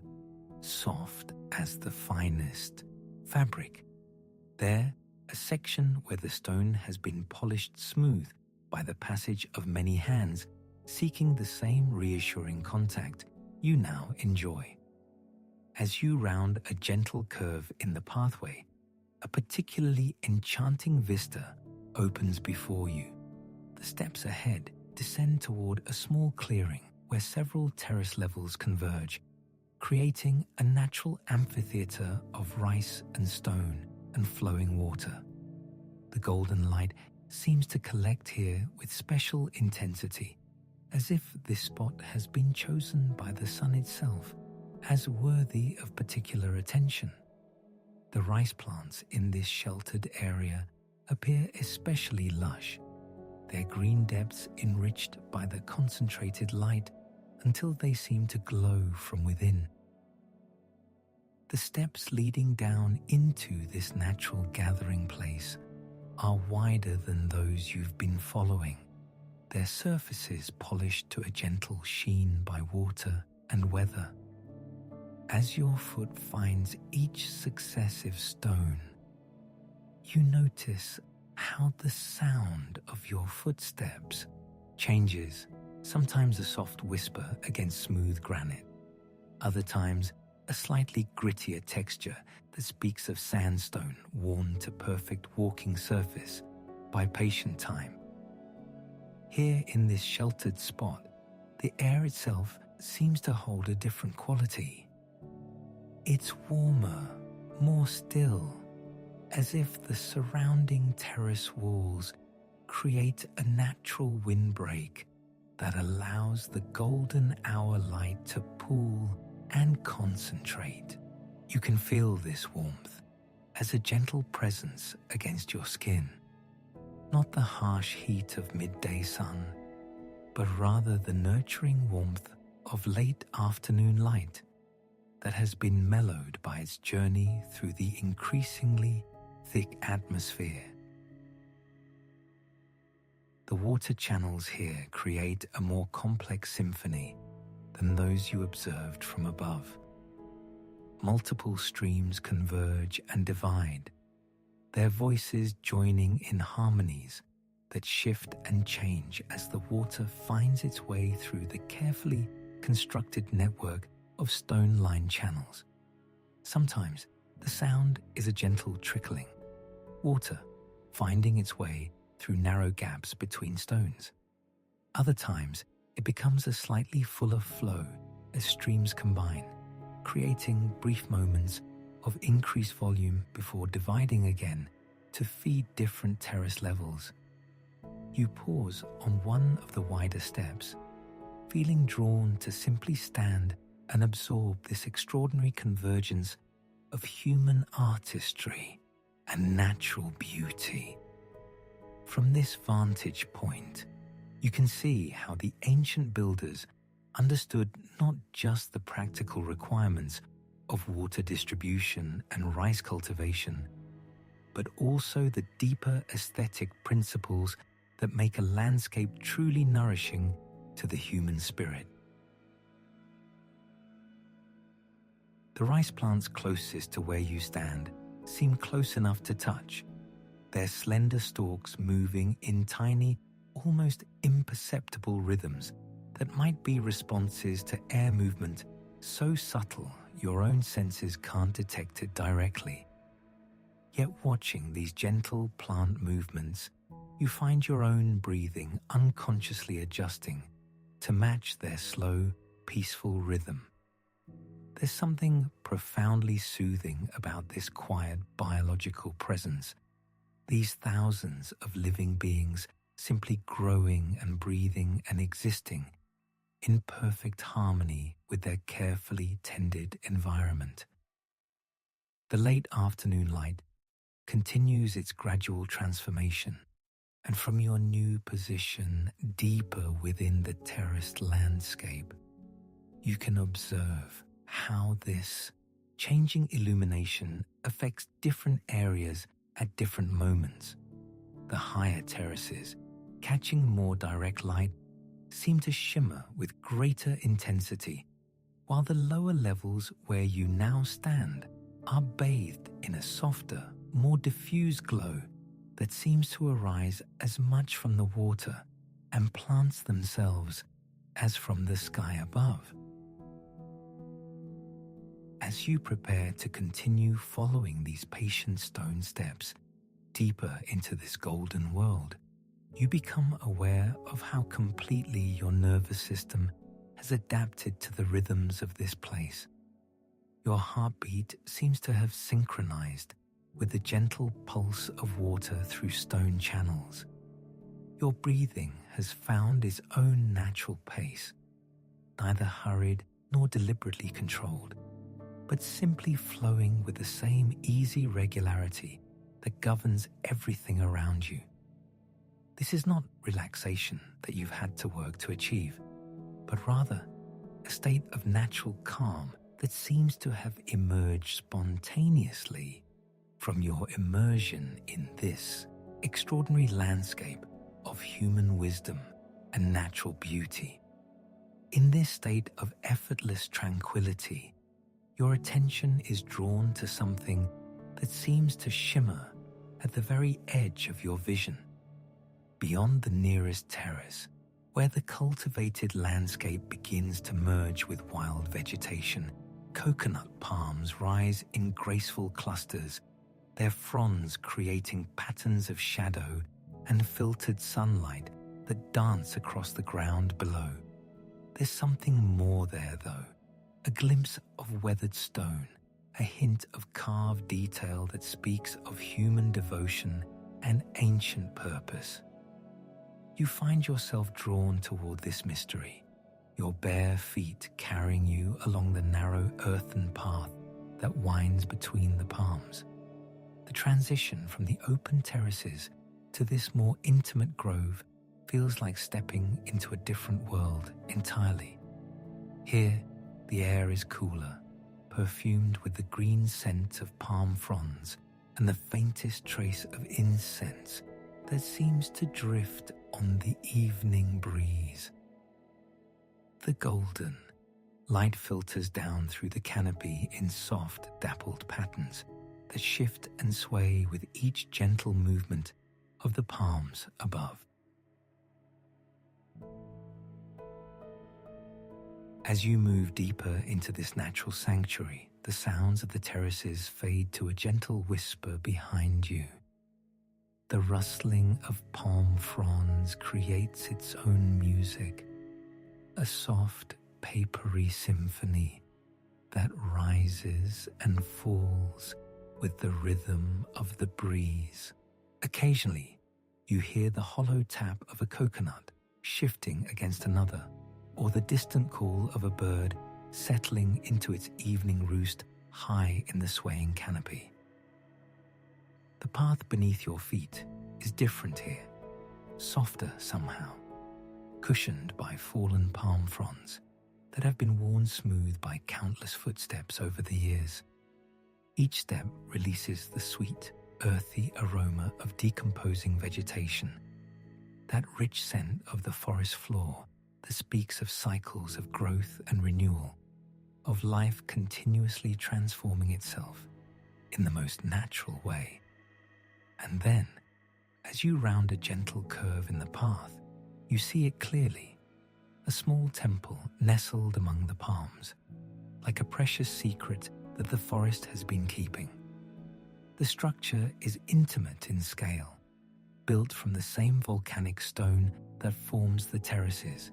soft as the finest fabric. There, a section where the stone has been polished smooth by the passage of many hands, seeking the same reassuring contact you now enjoy. As you round a gentle curve in the pathway, a particularly enchanting vista opens before you. The steps ahead descend toward a small clearing where several terrace levels converge, creating a natural amphitheater of rice and stone and flowing water. The golden light seems to collect here with special intensity, as if this spot has been chosen by the sun itself as worthy of particular attention. The rice plants in this sheltered area appear especially lush, their green depths enriched by the concentrated light until they seem to glow from within. The steps leading down into this natural gathering place are wider than those you've been following, their surfaces polished to a gentle sheen by water and weather. As your foot finds each successive stone, you notice how the sound of your footsteps changes, sometimes a soft whisper against smooth granite, other times a slightly grittier texture that speaks of sandstone worn to perfect walking surface by patient time. Here in this sheltered spot, the air itself seems to hold a different quality. It's warmer, more still, as if the surrounding terrace walls create a natural windbreak that allows the golden hour light to pool and concentrate. You can feel this warmth as a gentle presence against your skin, not the harsh heat of midday sun, but rather the nurturing warmth of late afternoon light that has been mellowed by its journey through the increasingly thick atmosphere. The water channels here create a more complex symphony than those you observed from above. Multiple streams converge and divide, their voices joining in harmonies that shift and change as the water finds its way through the carefully constructed network of stone-lined channels. Sometimes the sound is a gentle trickling, water finding its way through narrow gaps between stones. Other times it becomes a slightly fuller flow as streams combine, creating brief moments of increased volume before dividing again to feed different terrace levels. You pause on one of the wider steps, feeling drawn to simply stand and absorb this extraordinary convergence of human artistry and natural beauty. From this vantage point, you can see how the ancient builders understood not just the practical requirements of water distribution and rice cultivation, but also the deeper aesthetic principles that make a landscape truly nourishing to the human spirit. The rice plants closest to where you stand seem close enough to touch, their slender stalks moving in tiny, almost imperceptible rhythms that might be responses to air movement so subtle your own senses can't detect it directly. Yet watching these gentle plant movements, you find your own breathing unconsciously adjusting to match their slow, peaceful rhythm. There's something profoundly soothing about this quiet biological presence, these thousands of living beings simply growing and breathing and existing in perfect harmony with their carefully tended environment. The late afternoon light continues its gradual transformation, and from your new position deeper within the terraced landscape, you can observe how this changing illumination affects different areas at different moments. The higher terraces, catching more direct light, seem to shimmer with greater intensity, while the lower levels where you now stand are bathed in a softer, more diffuse glow that seems to arise as much from the water and plants themselves as from the sky above. As you prepare to continue following these patient stone steps deeper into this golden world, you become aware of how completely your nervous system has adapted to the rhythms of this place. Your heartbeat seems to have synchronized with the gentle pulse of water through stone channels. Your breathing has found its own natural pace, neither hurried nor deliberately controlled, but simply flowing with the same easy regularity that governs everything around you. This is not relaxation that you've had to work to achieve, but rather a state of natural calm that seems to have emerged spontaneously from your immersion in this extraordinary landscape of human wisdom and natural beauty. In this state of effortless tranquility, your attention is drawn to something that seems to shimmer at the very edge of your vision. Beyond the nearest terrace, where the cultivated landscape begins to merge with wild vegetation, coconut palms rise in graceful clusters, their fronds creating patterns of shadow and filtered sunlight that dance across the ground below. There's something more there, though. A glimpse of weathered stone, a hint of carved detail that speaks of human devotion and ancient purpose. You find yourself drawn toward this mystery, your bare feet carrying you along the narrow earthen path that winds between the palms. The transition from the open terraces to this more intimate grove feels like stepping into a different world entirely. Here, the air is cooler, perfumed with the green scent of palm fronds and the faintest trace of incense that seems to drift on the evening breeze. The golden light filters down through the canopy in soft, dappled patterns that shift and sway with each gentle movement of the palms above. As you move deeper into this natural sanctuary, the sounds of the terraces fade to a gentle whisper behind you. The rustling of palm fronds creates its own music, a soft, papery symphony that rises and falls with the rhythm of the breeze. Occasionally, you hear the hollow tap of a coconut shifting against another, or the distant call of a bird settling into its evening roost high in the swaying canopy. The path beneath your feet is different here, softer somehow, cushioned by fallen palm fronds that have been worn smooth by countless footsteps over the years. Each step releases the sweet, earthy aroma of decomposing vegetation, that rich scent of the forest floor that speaks of cycles of growth and renewal, of life continuously transforming itself in the most natural way. And then, as you round a gentle curve in the path, you see it clearly, a small temple nestled among the palms, like a precious secret that the forest has been keeping. The structure is intimate in scale, built from the same volcanic stone that forms the terraces,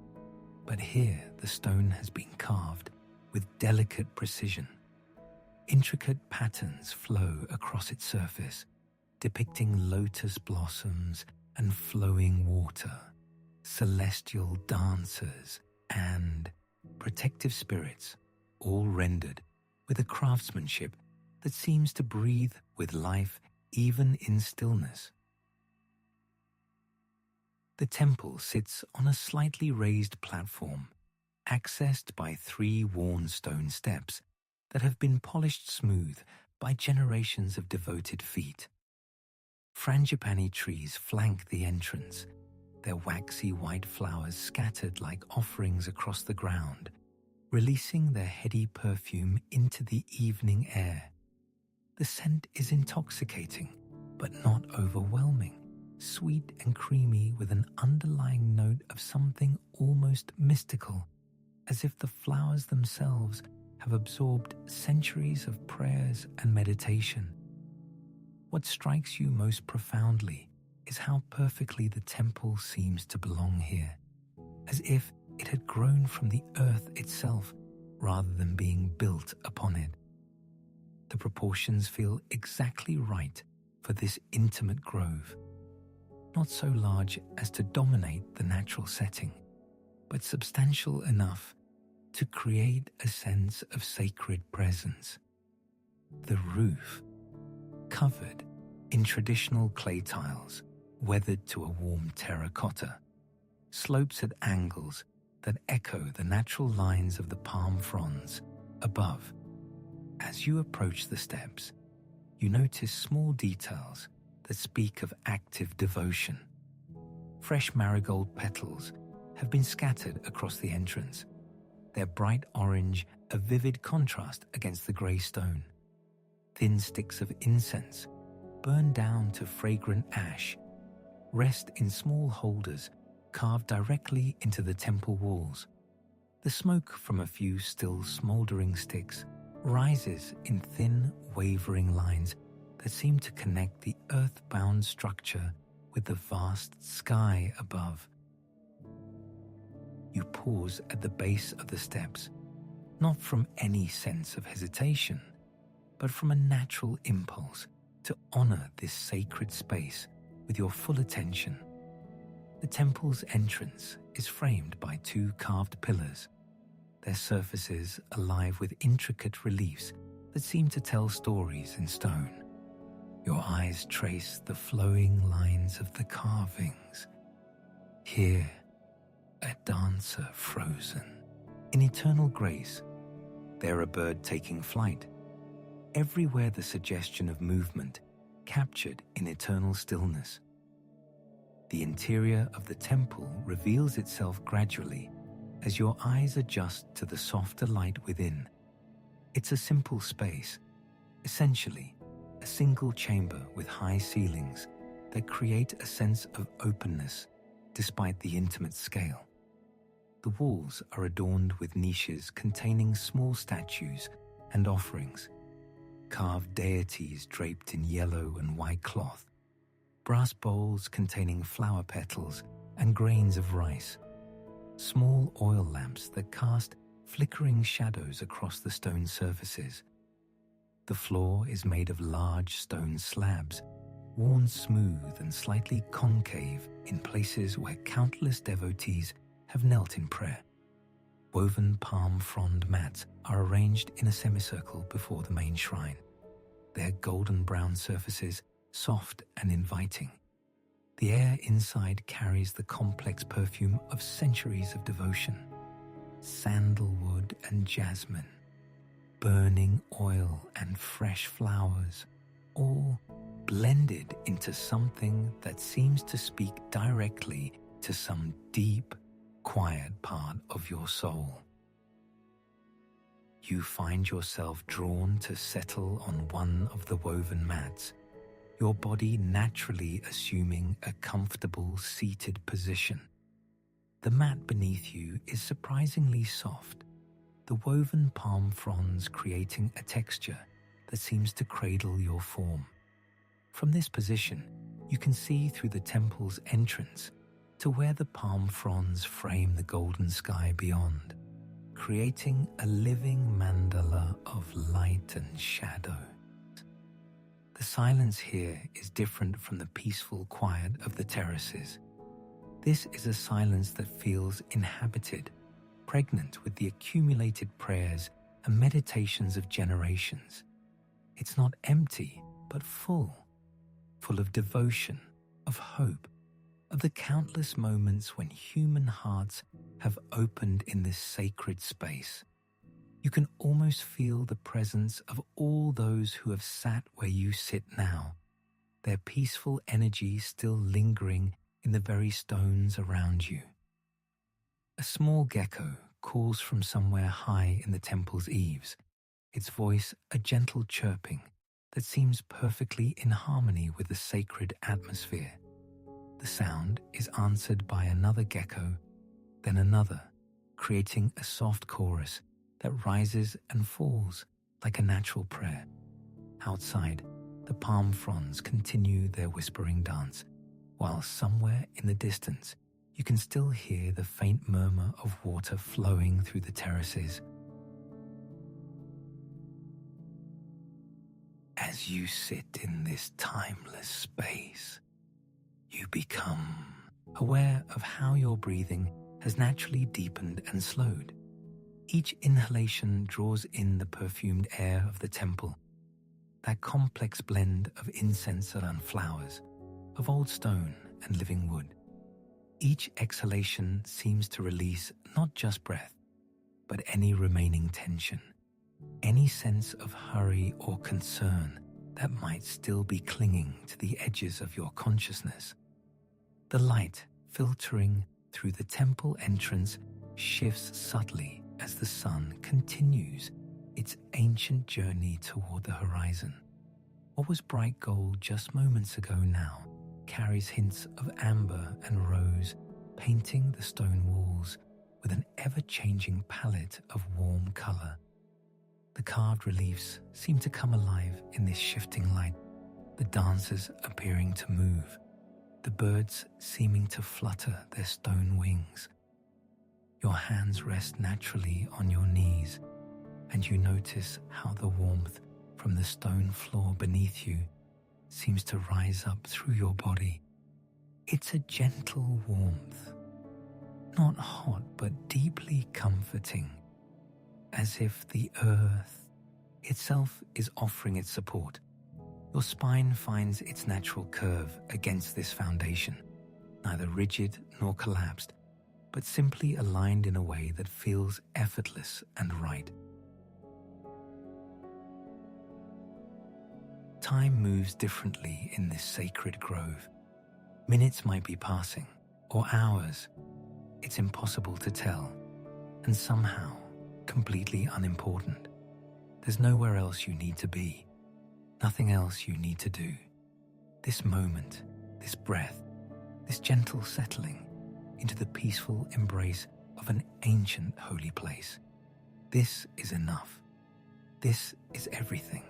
but here the stone has been carved with delicate precision. Intricate patterns flow across its surface, depicting lotus blossoms and flowing water, celestial dancers, and protective spirits, all rendered with a craftsmanship that seems to breathe with life even in stillness. The temple sits on a slightly raised platform, accessed by 3 worn stone steps that have been polished smooth by generations of devoted feet. Frangipani trees flank the entrance, their waxy white flowers scattered like offerings across the ground, releasing their heady perfume into the evening air. The scent is intoxicating, but not overwhelming, sweet and creamy with an underlying note of something almost mystical, as if the flowers themselves have absorbed centuries of prayers and meditation. What strikes you most profoundly is how perfectly the temple seems to belong here, as if it had grown from the earth itself rather than being built upon it. The proportions feel exactly right for this intimate grove, not so large as to dominate the natural setting, but substantial enough to create a sense of sacred presence. The roof, covered in traditional clay tiles, weathered to a warm terracotta, slopes at angles that echo the natural lines of the palm fronds above. As you approach the steps, you notice small details that speak of active devotion. Fresh marigold petals have been scattered across the entrance, their bright orange a vivid contrast against the grey stone. Thin sticks of incense, burned down to fragrant ash, rest in small holders carved directly into the temple walls. The smoke from a few still smouldering sticks rises in thin, wavering lines that seem to connect the earth-bound structure with the vast sky above. You pause at the base of the steps, not from any sense of hesitation, but from a natural impulse to honor this sacred space with your full attention. The temple's entrance is framed by 2 carved pillars, their surfaces alive with intricate reliefs that seem to tell stories in stone. Your eyes trace the flowing lines of the carvings. Here, a dancer frozen In eternal grace, there a bird taking flight. Everywhere the suggestion of movement captured in eternal stillness. The interior of the temple reveals itself gradually as your eyes adjust to the softer light within. It's a simple space, essentially a single chamber with high ceilings that create a sense of openness despite the intimate scale. The walls are adorned with niches containing small statues and offerings, carved deities draped in yellow and white cloth, brass bowls containing flower petals and grains of rice, small oil lamps that cast flickering shadows across the stone surfaces. The floor is made of large stone slabs, worn smooth and slightly concave in places where countless devotees have knelt in prayer. Woven palm frond mats are arranged in a semicircle before the main shrine, their golden brown surfaces soft and inviting. The air inside carries the complex perfume of centuries of devotion, sandalwood and jasmine, burning oil and fresh flowers, all blended into something that seems to speak directly to some deep, quiet part of your soul. You find yourself drawn to settle on one of the woven mats, your body naturally assuming a comfortable seated position. The mat beneath you is surprisingly soft, the woven palm fronds creating a texture that seems to cradle your form. From this position, you can see through the temple's entrance to where the palm fronds frame the golden sky beyond, creating a living mandala of light and shadow. The silence here is different from the peaceful quiet of the terraces. This is a silence that feels inhabited, pregnant with the accumulated prayers and meditations of generations. It's not empty, but full of devotion, of hope, of the countless moments when human hearts have opened in this sacred space. You can almost feel the presence of all those who have sat where you sit now, their peaceful energy still lingering in the very stones around you. A small gecko calls from somewhere high in the temple's eaves, its voice a gentle chirping that seems perfectly in harmony with the sacred atmosphere. The sound is answered by another gecko, then another, creating a soft chorus that rises and falls like a natural prayer. Outside, the palm fronds continue their whispering dance, while somewhere in the distance, you can still hear the faint murmur of water flowing through the terraces. As you sit in this timeless space, you become aware of how your breathing has naturally deepened and slowed. Each inhalation draws in the perfumed air of the temple, that complex blend of incense and flowers, of old stone and living wood. Each exhalation seems to release not just breath, but any remaining tension, any sense of hurry or concern that might still be clinging to the edges of your consciousness. The light filtering through the temple entrance shifts subtly as the sun continues its ancient journey toward the horizon. What was bright gold just moments ago now carries hints of amber and rose, painting the stone walls with an ever-changing palette of warm color. The carved reliefs seem to come alive in this shifting light, the dancers appearing to move, the birds seeming to flutter their stone wings. Your hands rest naturally on your knees, and you notice how the warmth from the stone floor beneath you seems to rise up through your body. It's a gentle warmth, not hot but deeply comforting, as if the earth itself is offering its support. Your spine finds its natural curve against this foundation, neither rigid nor collapsed, but simply aligned in a way that feels effortless and right. Time moves differently in this sacred grove. Minutes might be passing, or hours. It's impossible to tell, and somehow completely unimportant. There's nowhere else you need to be, nothing else you need to do. This moment, this breath, this gentle settling into the peaceful embrace of an ancient holy place. This is enough. This is everything.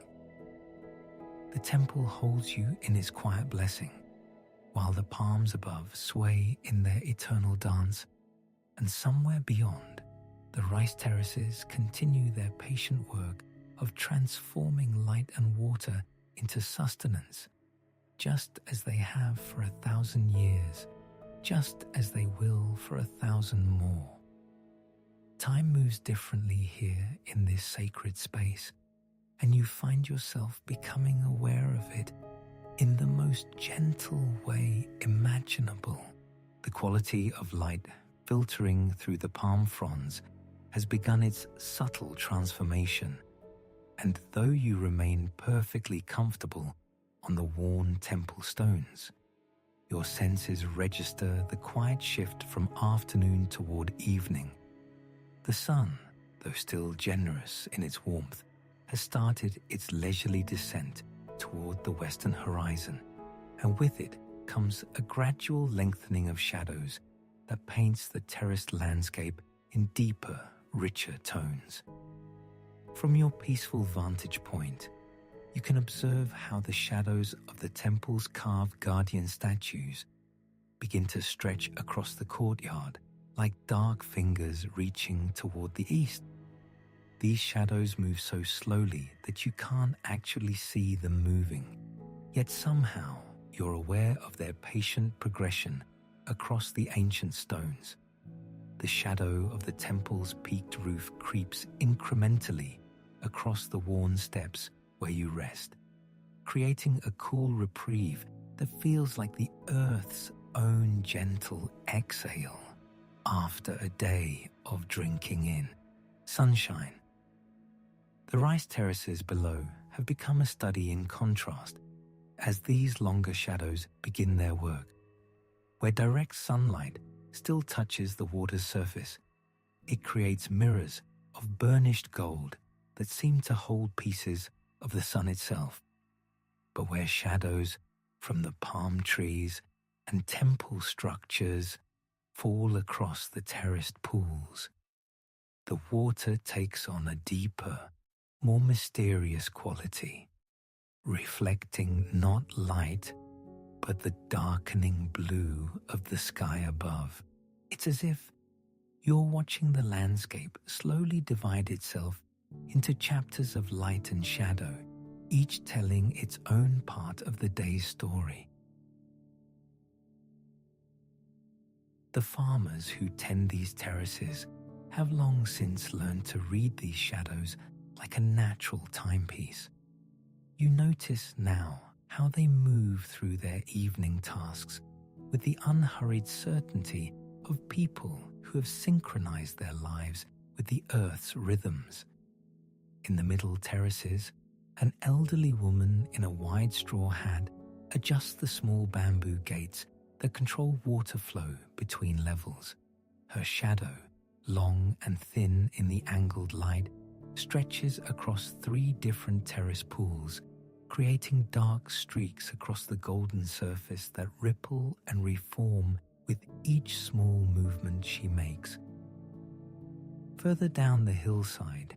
The temple holds you in its quiet blessing, while the palms above sway in their eternal dance, and somewhere beyond, the rice terraces continue their patient work of transforming light and water into sustenance, just as they have for 1,000 years, just as they will for 1,000 more. Time moves differently here in this sacred space, and you find yourself becoming aware of it in the most gentle way imaginable. The quality of light filtering through the palm fronds has begun its subtle transformation, and though you remain perfectly comfortable on the worn temple stones, your senses register the quiet shift from afternoon toward evening. The sun, though still generous in its warmth, has started its leisurely descent toward the western horizon, and with it comes a gradual lengthening of shadows that paints the terraced landscape in deeper, richer tones. From your peaceful vantage point, you can observe how the shadows of the temple's carved guardian statues begin to stretch across the courtyard like dark fingers reaching toward the east. These shadows move so slowly that you can't actually see them moving, yet somehow you're aware of their patient progression across the ancient stones. The shadow of the temple's peaked roof creeps incrementally across the worn steps where you rest, creating a cool reprieve that feels like the earth's own gentle exhale after a day of drinking in sunshine. The rice terraces below have become a study in contrast as these longer shadows begin their work. Where direct sunlight still touches the water's surface, it creates mirrors of burnished gold that seem to hold pieces of the sun itself. But where shadows from the palm trees and temple structures fall across the terraced pools, the water takes on a deeper, more mysterious quality, reflecting not light, but the darkening blue of the sky above. It's as if you're watching the landscape slowly divide itself into chapters of light and shadow, each telling its own part of the day's story. The farmers who tend these terraces have long since learned to read these shadows like a natural timepiece. You notice now how they move through their evening tasks with the unhurried certainty of people who have synchronized their lives with the earth's rhythms. In the middle terraces, an elderly woman in a wide straw hat adjusts the small bamboo gates that control water flow between levels. Her shadow, long and thin in the angled light, stretches across 3 different terrace pools, creating dark streaks across the golden surface that ripple and reform with each small movement she makes. Further down the hillside,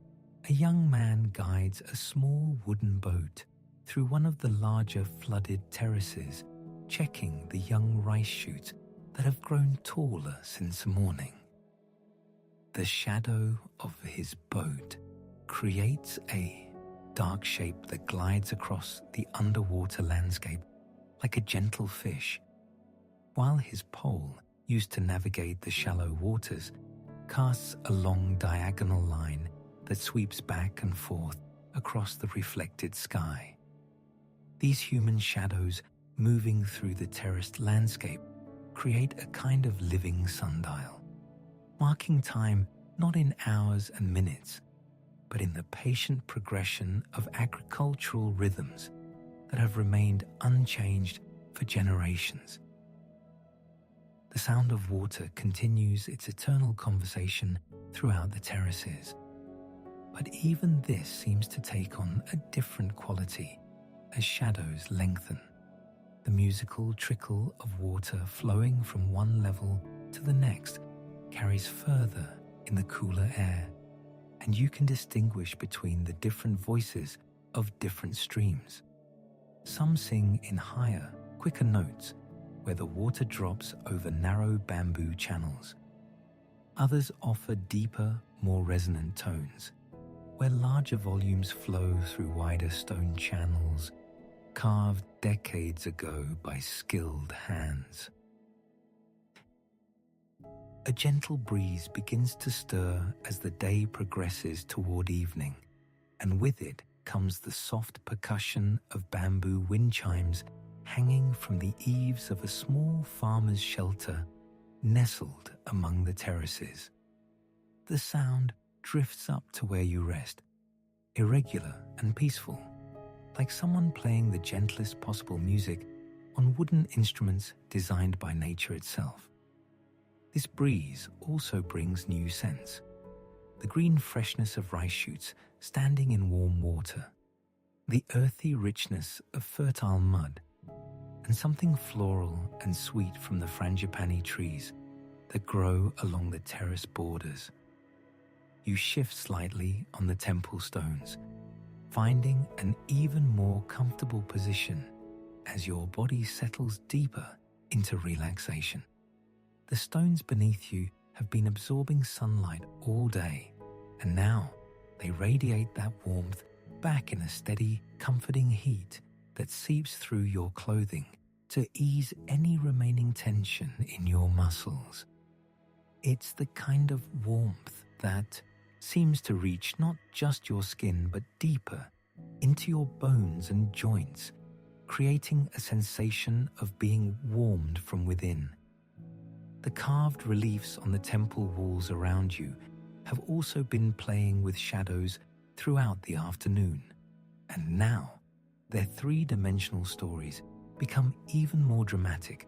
a young man guides a small wooden boat through one of the larger flooded terraces, checking the young rice shoots that have grown taller since morning. The shadow of his boat creates a dark shape that glides across the underwater landscape like a gentle fish, while his pole, used to navigate the shallow waters, casts a long diagonal line that sweeps back and forth across the reflected sky. These human shadows moving through the terraced landscape create a kind of living sundial, marking time not in hours and minutes, but in the patient progression of agricultural rhythms that have remained unchanged for generations. The sound of water continues its eternal conversation throughout the terraces. But even this seems to take on a different quality as shadows lengthen. The musical trickle of water flowing from one level to the next carries further in the cooler air, and you can distinguish between the different voices of different streams. Some sing in higher, quicker notes where the water drops over narrow bamboo channels. Others offer deeper, more resonant tones, where larger volumes flow through wider stone channels, carved decades ago by skilled hands. A gentle breeze begins to stir as the day progresses toward evening, and with it comes the soft percussion of bamboo wind chimes hanging from the eaves of a small farmer's shelter nestled among the terraces. The sound drifts up to where you rest, irregular and peaceful, like someone playing the gentlest possible music on wooden instruments designed by nature itself. This breeze also brings new scents. The green freshness of rice shoots standing in warm water, the earthy richness of fertile mud, and something floral and sweet from the frangipani trees that grow along the terrace borders. You shift slightly on the temple stones, finding an even more comfortable position as your body settles deeper into relaxation. The stones beneath you have been absorbing sunlight all day, and now they radiate that warmth back in a steady, comforting heat that seeps through your clothing to ease any remaining tension in your muscles. It's the kind of warmth that seems to reach not just your skin but deeper into your bones and joints, creating a sensation of being warmed from within. The carved reliefs on the temple walls around you have also been playing with shadows throughout the afternoon, and now their three-dimensional stories become even more dramatic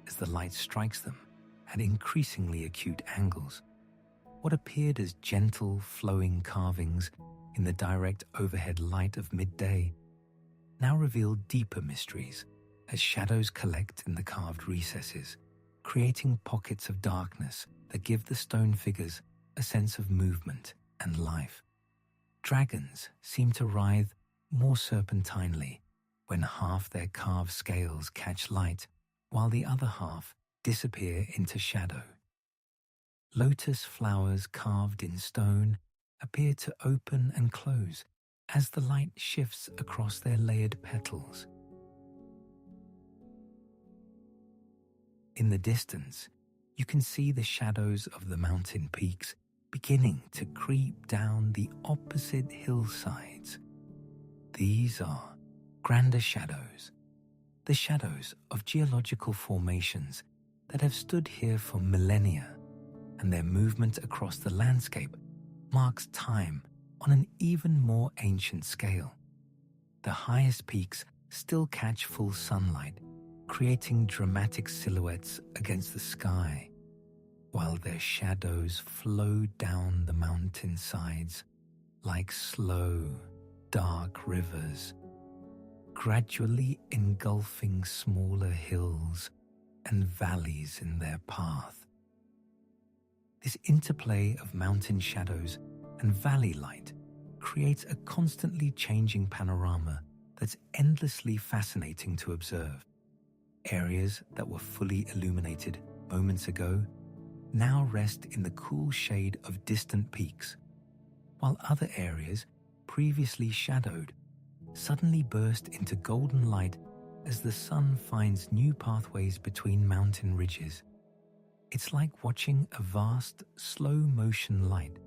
as the light strikes them at increasingly acute angles. What appeared as gentle, flowing carvings in the direct overhead light of midday now reveal deeper mysteries as shadows collect in the carved recesses, creating pockets of darkness that give the stone figures a sense of movement and life. Dragons seem to writhe more serpentinely when half their carved scales catch light while the other half disappear into shadow. Lotus flowers carved in stone appear to open and close as the light shifts across their layered petals. In the distance, you can see the shadows of the mountain peaks beginning to creep down the opposite hillsides. These are grander shadows, the shadows of geological formations that have stood here for millennia, and their movement across the landscape marks time on an even more ancient scale. The highest peaks still catch full sunlight, creating dramatic silhouettes against the sky, while their shadows flow down the mountain sides like slow, dark rivers, gradually engulfing smaller hills and valleys in their path. This interplay of mountain shadows and valley light creates a constantly changing panorama that's endlessly fascinating to observe. Areas that were fully illuminated moments ago now rest in the cool shade of distant peaks, while other areas, previously shadowed, suddenly burst into golden light as the sun finds new pathways between mountain ridges. It's like watching a vast, slow-motion light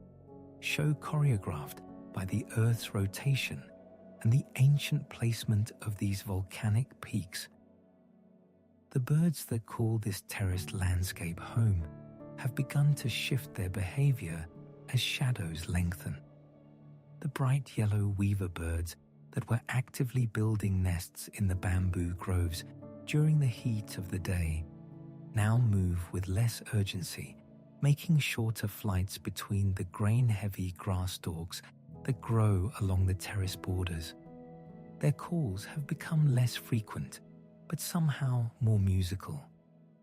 show choreographed by the Earth's rotation and the ancient placement of these volcanic peaks. The birds that call this terraced landscape home have begun to shift their behavior as shadows lengthen. The bright yellow weaver birds that were actively building nests in the bamboo groves during the heat of the day now move with less urgency, making shorter flights between the grain-heavy grass stalks that grow along the terrace borders. Their calls have become less frequent, but somehow more musical,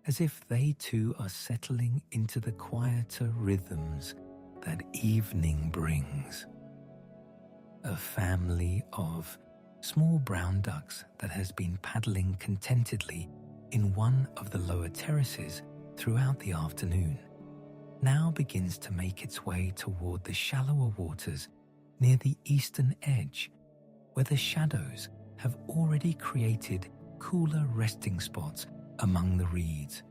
as if they too are settling into the quieter rhythms that evening brings. A family of small brown ducks that has been paddling contentedly in one of the lower terraces throughout the afternoon now begins to make its way toward the shallower waters near the eastern edge, where the shadows have already created cooler resting spots among the reeds.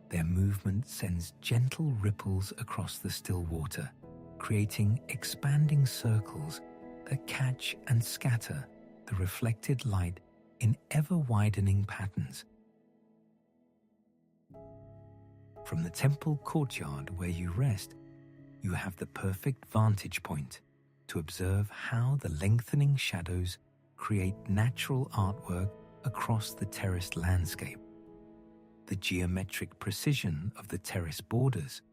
Their movement sends gentle ripples across the still water, creating expanding circles that catch and scatter the reflected light in ever-widening patterns. From the temple courtyard where you rest, you have the perfect vantage point to observe how the lengthening shadows create natural artwork across the terraced landscape. The geometric precision of the terrace borders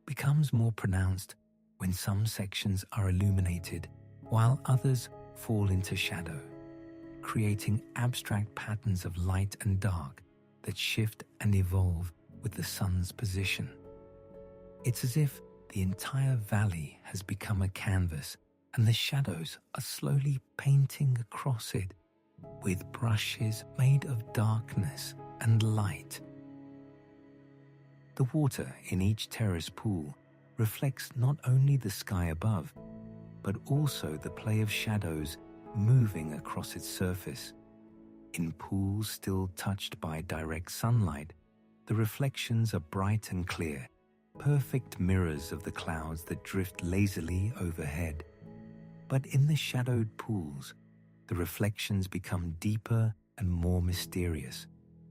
becomes more pronounced when some sections are illuminated while others fall into shadow, creating abstract patterns of light and dark that shift and evolve with the sun's position. It's as if the entire valley has become a canvas and the shadows are slowly painting across it with brushes made of darkness and light. The water in each terrace pool reflects not only the sky above, but also the play of shadows moving across its surface. In pools still touched by direct sunlight, the reflections are bright and clear, perfect mirrors of the clouds that drift lazily overhead. But in the shadowed pools, the reflections become deeper and more mysterious,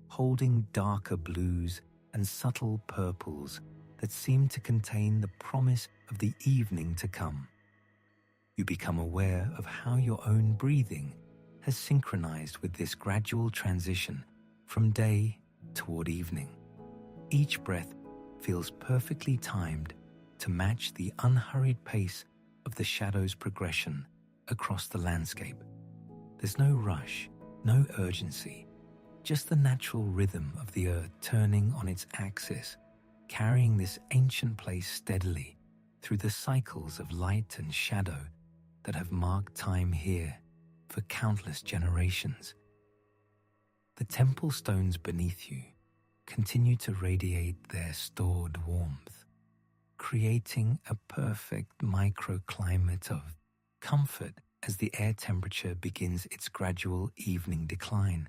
holding darker blues and subtle purples that seem to contain the promise of the evening to come. You become aware of how your own breathing has synchronized with this gradual transition from day toward evening. Each breath feels perfectly timed to match the unhurried pace of the shadow's progression across the landscape. There's no rush, no urgency, just the natural rhythm of the earth turning on its axis, carrying this ancient place steadily through the cycles of light and shadow that have marked time here for countless generations. The temple stones beneath you continue to radiate their stored warmth, creating a perfect microclimate of comfort as the air temperature begins its gradual evening decline.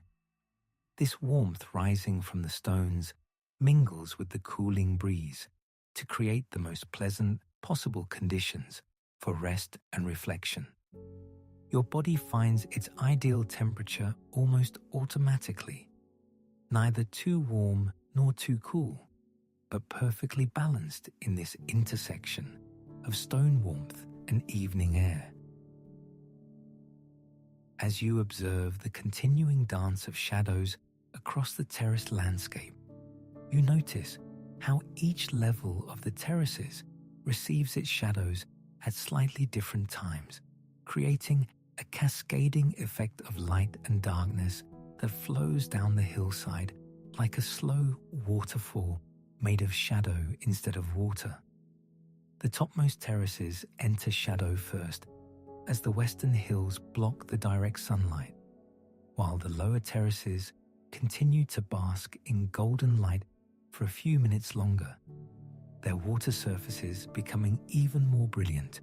This warmth rising from the stones mingles with the cooling breeze to create the most pleasant possible conditions for rest and reflection. Your body finds its ideal temperature almost automatically, neither too warm nor too cool, but perfectly balanced in this intersection of stone warmth and evening air. As you observe the continuing dance of shadows across the terraced landscape, you notice how each level of the terraces receives its shadows at slightly different times, creating a cascading effect of light and darkness that flows down the hillside like a slow waterfall made of shadow instead of water. The topmost terraces enter shadow first as the western hills block the direct sunlight, while the lower terraces continue to bask in golden light for a few minutes longer, their water surfaces becoming even more brilliant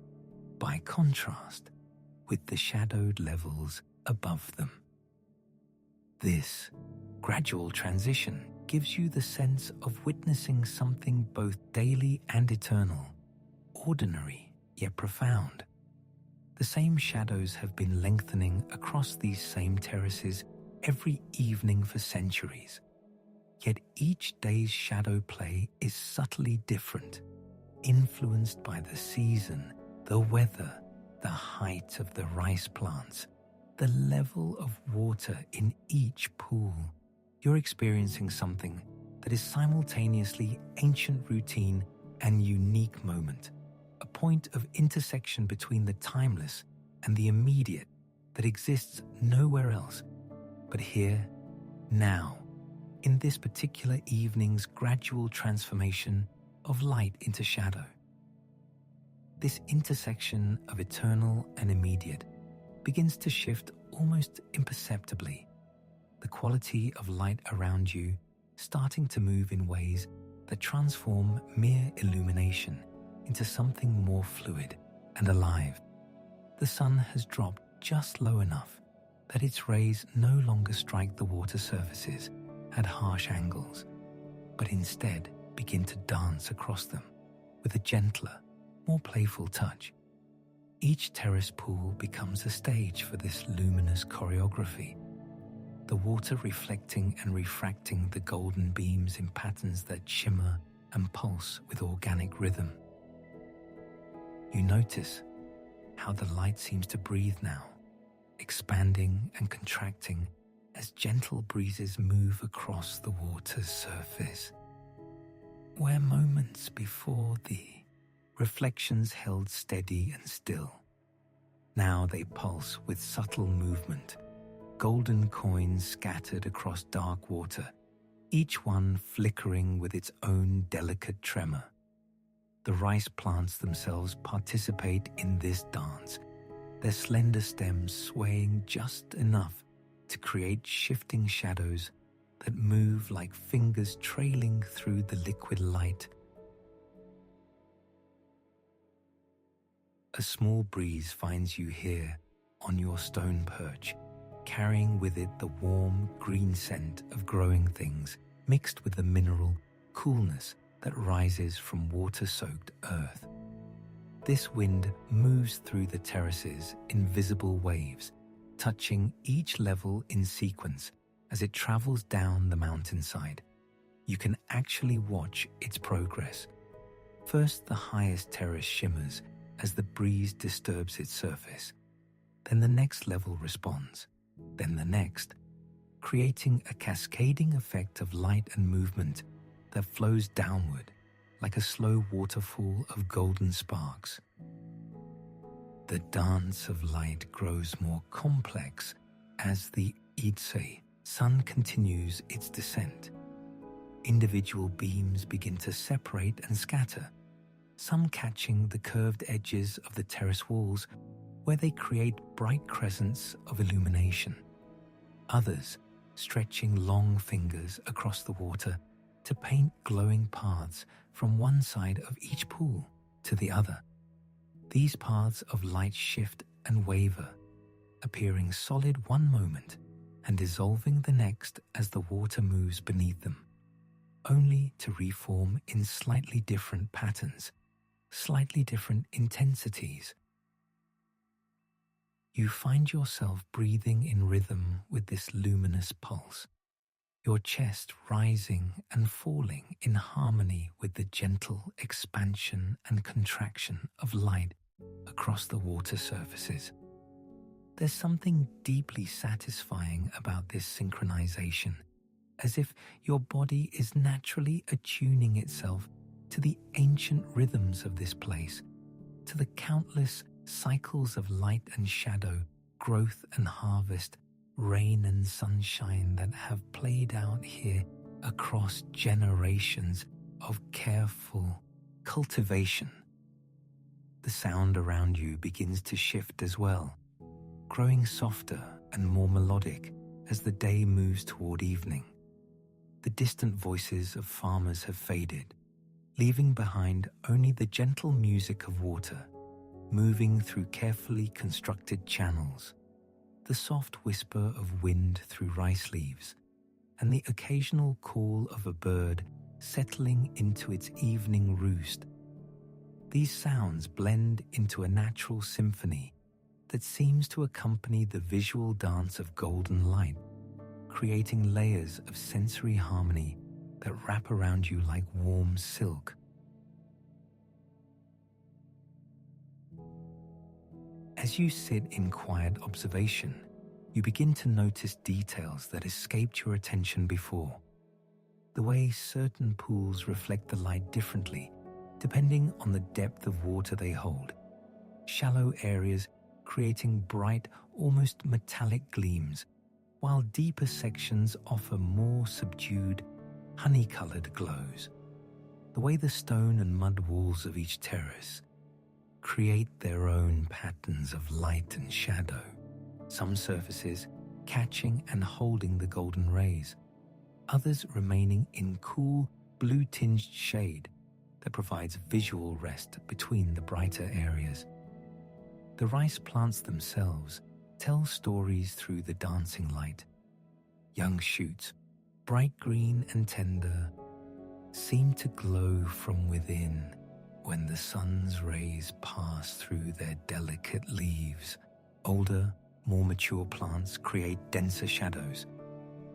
by contrast with the shadowed levels above them. This gradual transition gives you the sense of witnessing something both daily and eternal, ordinary yet profound. The same shadows have been lengthening across these same terraces every evening for centuries, Yet each day's shadow play is subtly different, influenced by the season, the weather, the height of the rice plants, the level of water in each pool. You're experiencing something that is simultaneously ancient routine and unique moment, a point of intersection between the timeless and the immediate that exists nowhere else, but here, now, in this particular evening's gradual transformation of light into shadow. This intersection of eternal and immediate begins to shift almost imperceptibly, the quality of light around you starting to move in ways that transform mere illumination into something more fluid and alive. The sun has dropped just low enough that its rays no longer strike the water surfaces at harsh angles, but instead begin to dance across them with a gentler, more playful touch. Each terrace pool becomes a stage for this luminous choreography, the water reflecting and refracting the golden beams in patterns that shimmer and pulse with organic rhythm. You notice how the light seems to breathe now, expanding and contracting as gentle breezes move across the water's surface. Where moments before the reflections held steady and still, now they pulse with subtle movement, golden coins scattered across dark water, each one flickering with its own delicate tremor. The rice plants themselves participate in this dance, their slender stems swaying just enough to create shifting shadows that move like fingers trailing through the liquid light. A small breeze finds you here on your stone perch, carrying with it the warm green scent of growing things mixed with the mineral coolness that rises from water-soaked earth. This wind moves through the terraces in visible waves, touching each level in sequence as it travels down the mountainside. You can actually watch its progress. First, the highest terrace shimmers as the breeze disturbs its surface. Then the next level responds, then the next, creating a cascading effect of light and movement that flows downward like a slow waterfall of golden sparks. The dance of light grows more complex as the Idse sun continues its descent. Individual beams begin to separate and scatter, some catching the curved edges of the terrace walls where they create bright crescents of illumination. Others stretching long fingers across the water to paint glowing paths from one side of each pool to the other. These paths of light shift and waver, appearing solid one moment and dissolving the next as the water moves beneath them, only to reform in slightly different patterns, slightly different intensities. You find yourself breathing in rhythm with this luminous pulse, your chest rising and falling in harmony with the gentle expansion and contraction of light across the water surfaces. There's something deeply satisfying about this synchronization, as if your body is naturally attuning itself to the ancient rhythms of this place, to the countless cycles of light and shadow, growth and harvest, rain and sunshine that have played out here across generations of careful cultivation. The sound around you begins to shift as well, growing softer and more melodic as the day moves toward evening. The distant voices of farmers have faded, leaving behind only the gentle music of water, moving through carefully constructed channels, the soft whisper of wind through rice leaves, and the occasional call of a bird settling into its evening roost. These sounds blend into a natural symphony that seems to accompany the visual dance of golden light, creating layers of sensory harmony that wrap around you like warm silk. As you sit in quiet observation, you begin to notice details that escaped your attention before. The way certain pools reflect the light differently, depending on the depth of water they hold. Shallow areas creating bright, almost metallic gleams, while deeper sections offer more subdued, honey-colored glows. The way the stone and mud walls of each terrace create their own patterns of light and shadow, some surfaces catching and holding the golden rays, others remaining in cool, blue-tinged shade that provides visual rest between the brighter areas. The rice plants themselves tell stories through the dancing light. Young shoots, bright green and tender, seem to glow from within when the sun's rays pass through their delicate leaves. Older, more mature plants create denser shadows,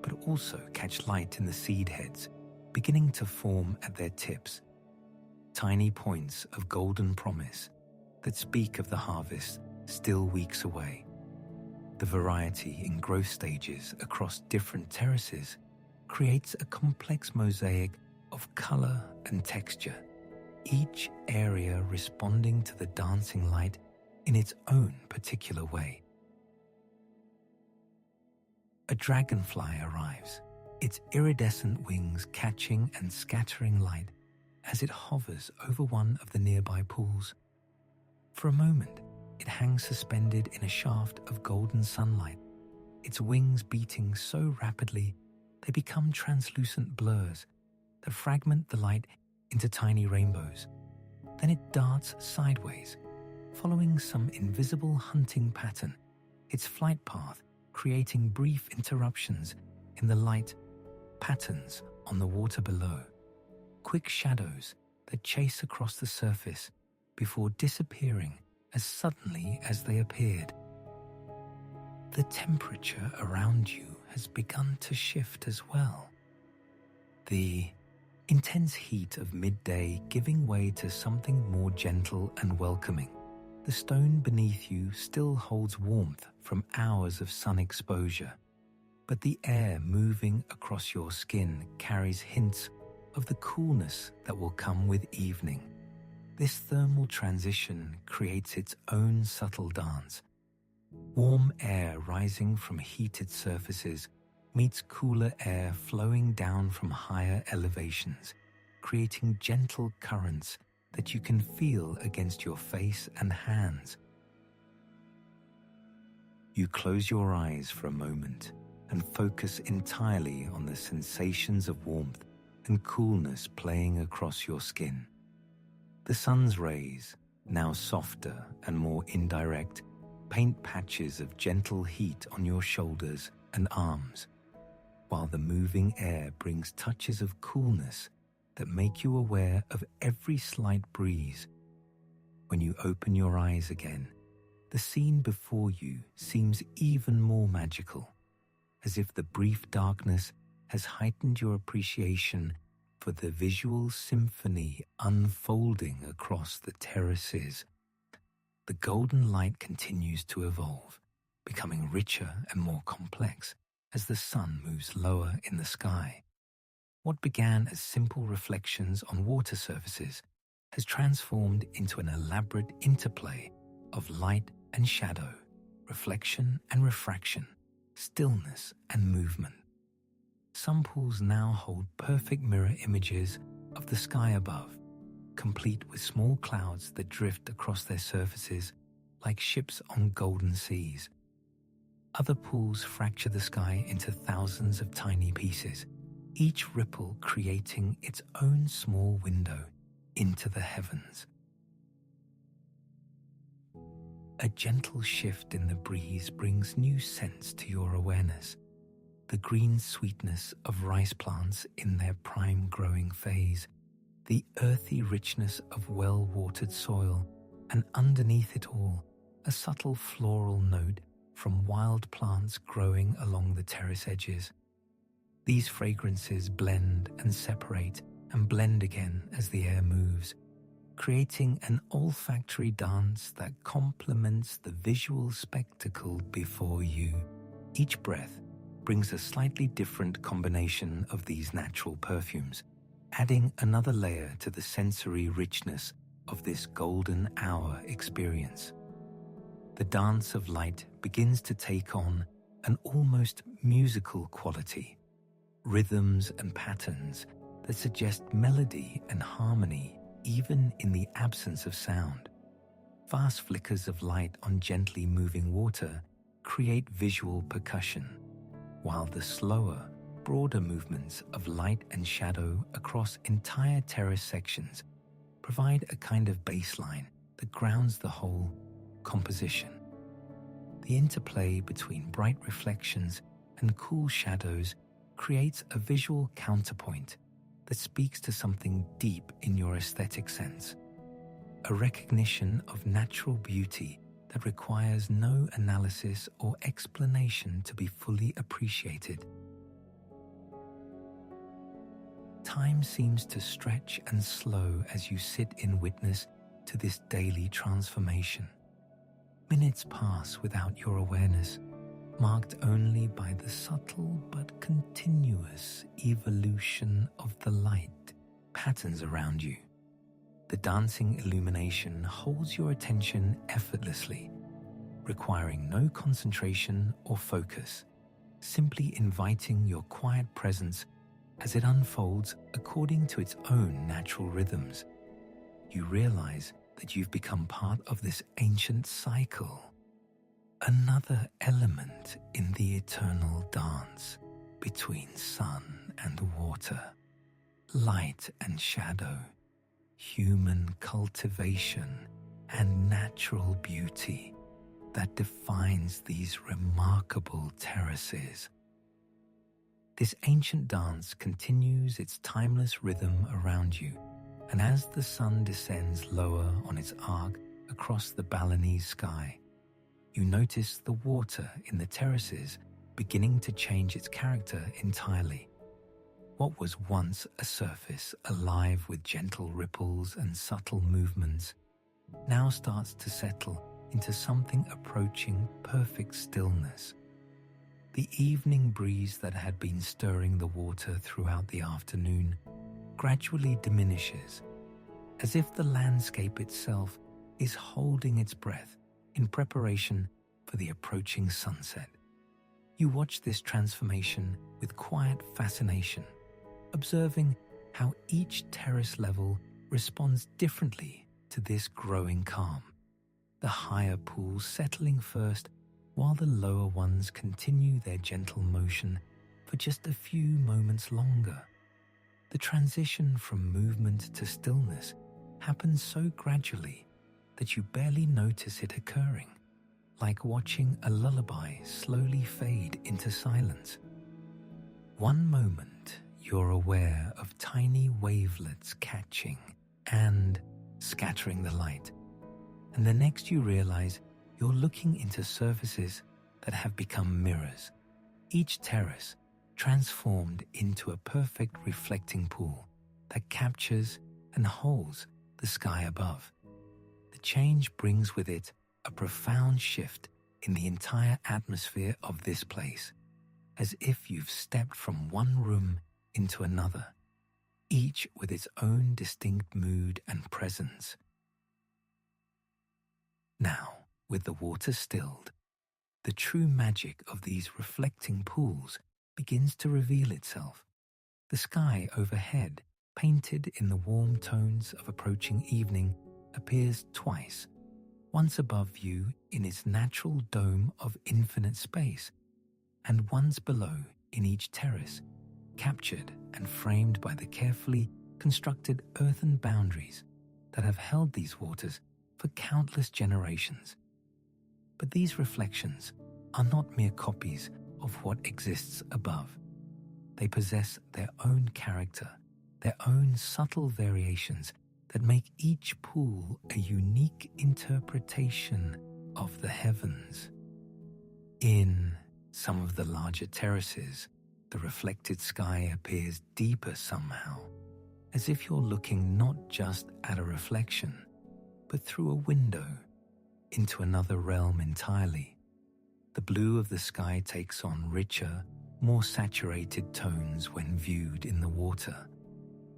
but also catch light in the seed heads, beginning to form at their tips. Tiny points of golden promise that speak of the harvest still weeks away. The variety in growth stages across different terraces creates a complex mosaic of color and texture, each area responding to the dancing light in its own particular way. A dragonfly arrives, its iridescent wings catching and scattering light as it hovers over one of the nearby pools. For a moment, it hangs suspended in a shaft of golden sunlight, its wings beating so rapidly they become translucent blurs that fragment the light into tiny rainbows. Then it darts sideways, following some invisible hunting pattern, its flight path creating brief interruptions in the light, patterns on the water below, quick shadows that chase across the surface before disappearing as suddenly as they appeared. The temperature around you has begun to shift as well. The intense heat of midday giving way to something more gentle and welcoming. The stone beneath you still holds warmth from hours of sun exposure, but the air moving across your skin carries hints of the coolness that will come with evening. This thermal transition creates its own subtle dance. Warm air rising from heated surfaces meets cooler air flowing down from higher elevations, creating gentle currents that you can feel against your face and hands. You close your eyes for a moment and focus entirely on the sensations of warmth and coolness playing across your skin. The sun's rays, now softer and more indirect, paint patches of gentle heat on your shoulders and arms, while the moving air brings touches of coolness that make you aware of every slight breeze. When you open your eyes again, the scene before you seems even more magical, as if the brief darkness has heightened your appreciation for the visual symphony unfolding across the terraces. The golden light continues to evolve, becoming richer and more complex as the sun moves lower in the sky. What began as simple reflections on water surfaces has transformed into an elaborate interplay of light and shadow, reflection and refraction, stillness and movement. Some pools now hold perfect mirror images of the sky above, complete with small clouds that drift across their surfaces like ships on golden seas. Other pools fracture the sky into thousands of tiny pieces, each ripple creating its own small window into the heavens. A gentle shift in the breeze brings new scents to your awareness. The green sweetness of rice plants in their prime growing phase, the earthy richness of well-watered soil, and underneath it all, a subtle floral note from wild plants growing along the terrace edges. These fragrances blend and separate and blend again as the air moves, creating an olfactory dance that complements the visual spectacle before you. Each breath brings a slightly different combination of these natural perfumes, adding another layer to the sensory richness of this golden hour experience. The dance of light begins to take on an almost musical quality, rhythms and patterns that suggest melody and harmony even in the absence of sound. Fast flickers of light on gently moving water create visual percussion, while the slower, broader movements of light and shadow across entire terrace sections provide a kind of baseline that grounds the whole composition. The interplay between bright reflections and cool shadows creates a visual counterpoint that speaks to something deep in your aesthetic sense, a recognition of natural beauty that requires no analysis or explanation to be fully appreciated. Time seems to stretch and slow as you sit in witness to this daily transformation. Minutes pass without your awareness, marked only by the subtle but continuous evolution of the light patterns around you. The dancing illumination holds your attention effortlessly, requiring no concentration or focus, simply inviting your quiet presence as it unfolds according to its own natural rhythms. You realize that you've become part of this ancient cycle, another element in the eternal dance between sun and water, light and shadow, human cultivation and natural beauty that defines these remarkable terraces. This ancient dance continues its timeless rhythm around you, and as the sun descends lower on its arc across the Balinese sky, you notice the water in the terraces beginning to change its character entirely. What was once a surface alive with gentle ripples and subtle movements now starts to settle into something approaching perfect stillness. The evening breeze that had been stirring the water throughout the afternoon gradually diminishes, as if the landscape itself is holding its breath in preparation for the approaching sunset. You watch this transformation with quiet fascination, observing how each terrace level responds differently to this growing calm, the higher pools settling first while the lower ones continue their gentle motion for just a few moments longer. The transition from movement to stillness happens so gradually that you barely notice it occurring, like watching a lullaby slowly fade into silence. One moment, you're aware of tiny wavelets catching and scattering the light, and the next you realize you're looking into surfaces that have become mirrors, each terrace transformed into a perfect reflecting pool that captures and holds the sky above. The change brings with it a profound shift in the entire atmosphere of this place, as if you've stepped from one room into another, each with its own distinct mood and presence. Now, with the water stilled, the true magic of these reflecting pools begins to reveal itself. The sky overhead, painted in the warm tones of approaching evening, appears twice, once above you in its natural dome of infinite space, and once below in each terrace, captured and framed by the carefully constructed earthen boundaries that have held these waters for countless generations. But these reflections are not mere copies of what exists above. They possess their own character, their own subtle variations that make each pool a unique interpretation of the heavens. In some of the larger terraces, the the reflected sky appears deeper somehow, as if you're looking not just at a reflection, but through a window into another realm entirely. The blue of the sky takes on richer, more saturated tones when viewed in the water,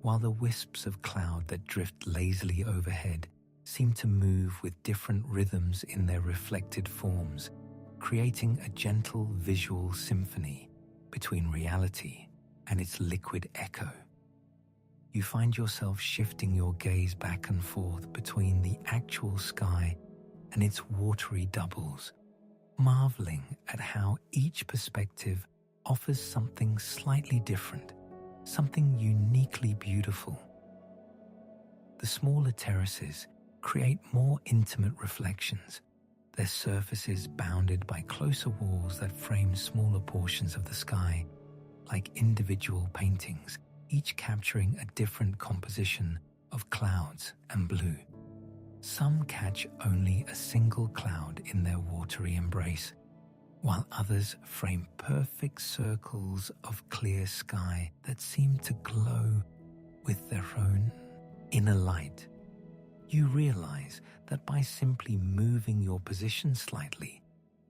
while the wisps of cloud that drift lazily overhead seem to move with different rhythms in their reflected forms, creating a gentle visual symphony between reality and its liquid echo. You find yourself shifting your gaze back and forth between the actual sky and its watery doubles, marveling at how each perspective offers something slightly different, something uniquely beautiful. The smaller terraces create more intimate reflections, their surfaces bounded by closer walls that frame smaller portions of the sky, like individual paintings, each capturing a different composition of clouds and blue. Some catch only a single cloud in their watery embrace, while others frame perfect circles of clear sky that seem to glow with their own inner light. You realize that by simply moving your position slightly,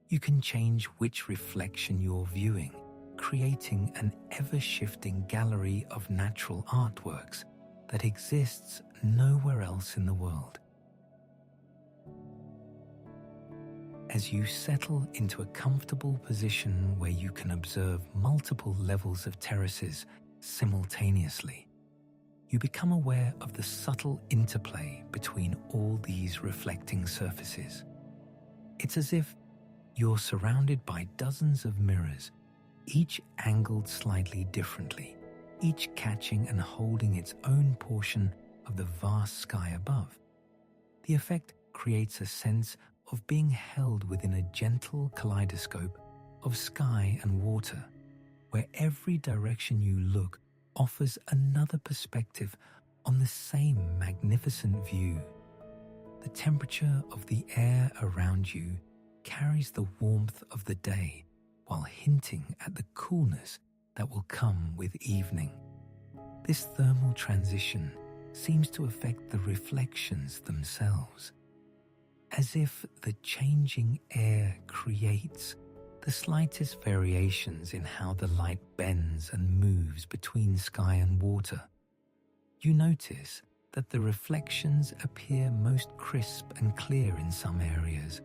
you can change which reflection you're viewing, creating an ever-shifting gallery of natural artworks that exists nowhere else in the world. As you settle into a comfortable position where you can observe multiple levels of terraces simultaneously, you become aware of the subtle interplay between all these reflecting surfaces. It's as if you're surrounded by dozens of mirrors, each angled slightly differently, each catching and holding its own portion of the vast sky above. The effect creates a sense of being held within a gentle kaleidoscope of sky and water, where every direction you look offers another perspective on the same magnificent view. The temperature of the air around you carries the warmth of the day while hinting at the coolness that will come with evening. This thermal transition seems to affect the reflections themselves, as if the changing air creates the slightest variations in how the light bends and moves between sky and water. You notice that the reflections appear most crisp and clear in some areas,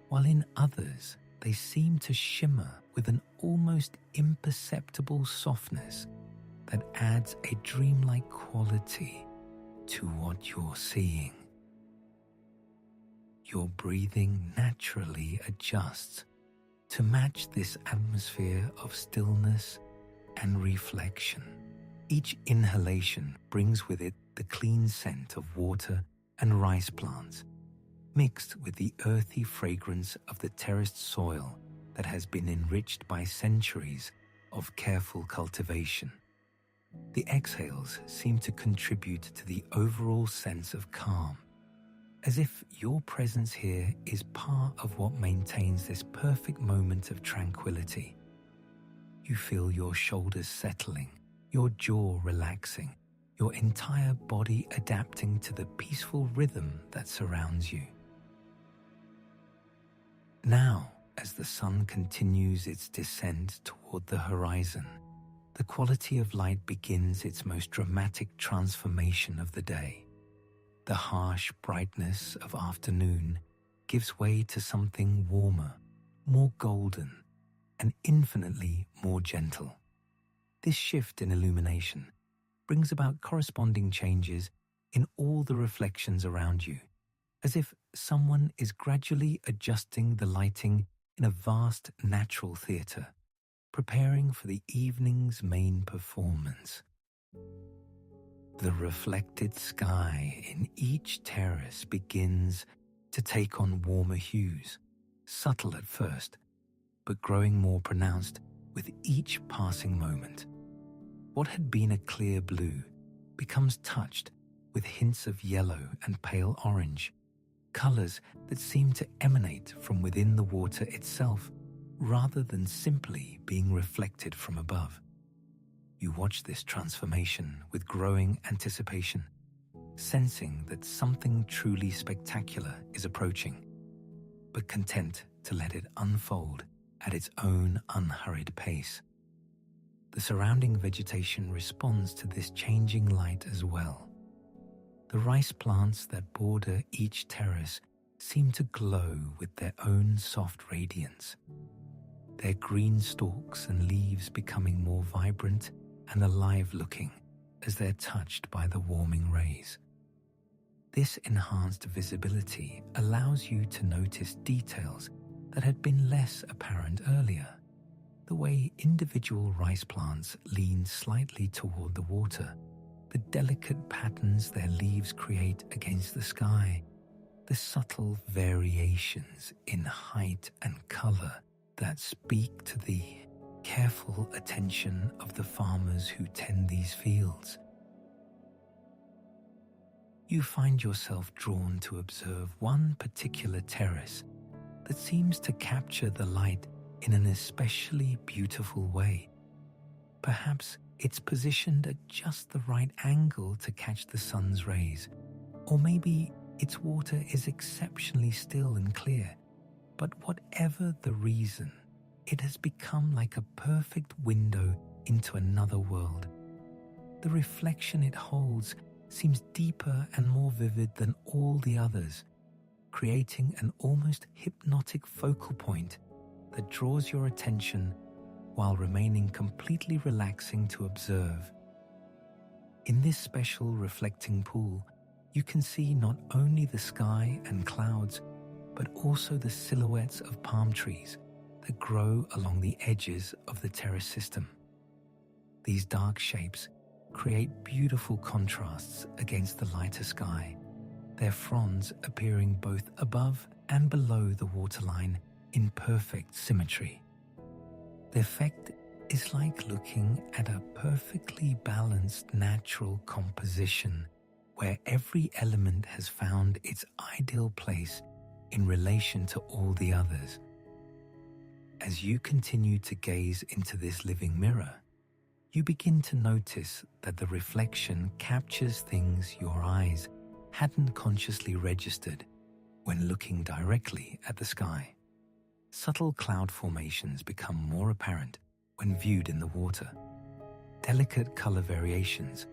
while in others they seem to shimmer with an almost imperceptible softness that adds a dreamlike quality to what you're seeing. Your breathing naturally adjusts to match this atmosphere of stillness and reflection. Each inhalation brings with it the clean scent of water and rice plants, mixed with the earthy fragrance of the terraced soil that has been enriched by centuries of careful cultivation. The exhales seem to contribute to the overall sense of calm, as if your presence here is part of what maintains this perfect moment of tranquility. You feel your shoulders settling, your jaw relaxing, your entire body adapting to the peaceful rhythm that surrounds you. Now, as the sun continues its descent toward the horizon, the quality of light begins its most dramatic transformation of the day. The harsh brightness of afternoon gives way to something warmer, more golden, and infinitely more gentle. This shift in illumination brings about corresponding changes in all the reflections around you, as if someone is gradually adjusting the lighting in a vast natural theatre, preparing for the evening's main performance. The reflected sky in each terrace begins to take on warmer hues, subtle at first, but growing more pronounced with each passing moment. What had been a clear blue becomes touched with hints of yellow and pale orange, colors that seem to emanate from within the water itself rather than simply being reflected from above. You watch this transformation with growing anticipation, sensing that something truly spectacular is approaching, but content to let it unfold at its own unhurried pace. The surrounding vegetation responds to this changing light as well. The rice plants that border each terrace seem to glow with their own soft radiance, their green stalks and leaves becoming more vibrant and alive-looking as they're touched by the warming rays. This enhanced visibility allows you to notice details that had been less apparent earlier. The way individual rice plants lean slightly toward the water, the delicate patterns their leaves create against the sky, the subtle variations in height and color that speak to the careful attention of the farmers who tend these fields. You find yourself drawn to observe one particular terrace that seems to capture the light in an especially beautiful way. Perhaps it's positioned at just the right angle to catch the sun's rays, or maybe its water is exceptionally still and clear. But whatever the reason, it has become like a perfect window into another world. The reflection it holds seems deeper and more vivid than all the others, creating an almost hypnotic focal point that draws your attention while remaining completely relaxing to observe. In this special reflecting pool, you can see not only the sky and clouds, but also the silhouettes of palm trees that grow along the edges of the terrace system. These dark shapes create beautiful contrasts against the lighter sky, their fronds appearing both above and below the waterline in perfect symmetry. The effect is like looking at a perfectly balanced natural composition where every element has found its ideal place in relation to all the others. As you continue to gaze into this living mirror, you begin to notice that the reflection captures things your eyes hadn't consciously registered when looking directly at the sky. Subtle cloud formations become more apparent when viewed in the water. Delicate color variations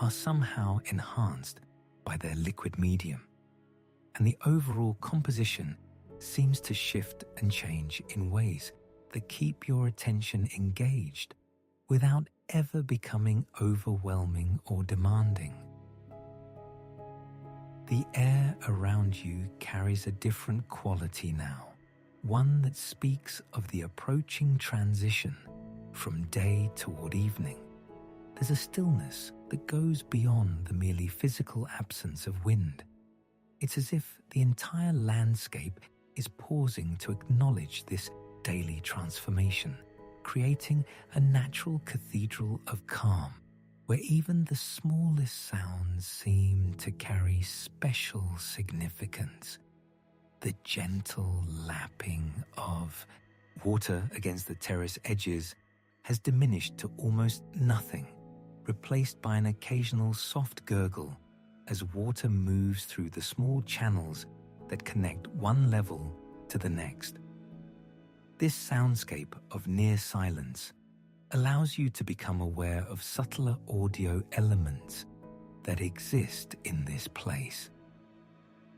are somehow enhanced by their liquid medium, and the overall composition seems to shift and change in ways that keep your attention engaged without ever becoming overwhelming or demanding. The air around you carries a different quality now, one that speaks of the approaching transition from day toward evening. There's a stillness that goes beyond the merely physical absence of wind. It's as if the entire landscape is pausing to acknowledge this daily transformation, creating a natural cathedral of calm, where even the smallest sounds seem to carry special significance. The gentle lapping of water against the terrace edges has diminished to almost nothing, replaced by an occasional soft gurgle as water moves through the small channels that connect one level to the next. This soundscape of near silence allows you to become aware of subtler audio elements that exist in this place.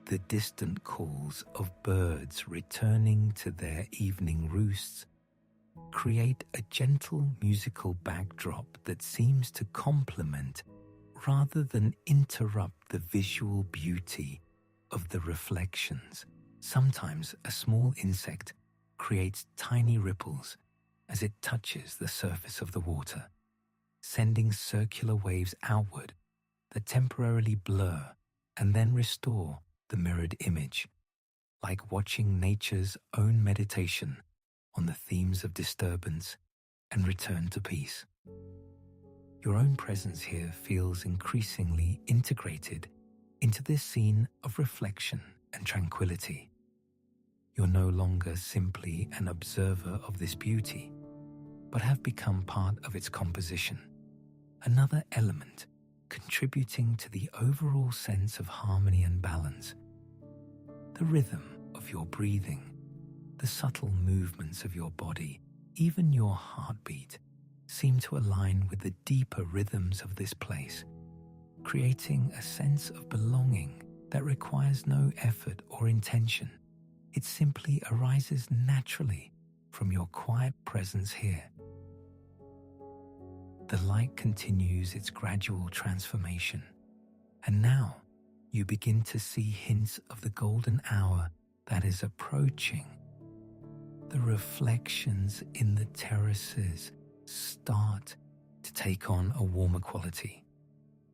The distant calls of birds returning to their evening roosts create a gentle musical backdrop that seems to complement rather than interrupt the visual beauty of the reflections. Sometimes a small insect creates tiny ripples as it touches the surface of the water, sending circular waves outward that temporarily blur and then restore the mirrored image, like watching nature's own meditation on the themes of disturbance and return to peace. Your own presence here feels increasingly integrated into this scene of reflection and tranquility. You're no longer simply an observer of this beauty, but have become part of its composition, another element contributing to the overall sense of harmony and balance. The rhythm of your breathing, the subtle movements of your body, even your heartbeat, seem to align with the deeper rhythms of this place, creating a sense of belonging that requires no effort or intention. It simply arises naturally from your quiet presence here. The light continues its gradual transformation, and now you begin to see hints of the golden hour that is approaching. The reflections in the terraces start to take on a warmer quality,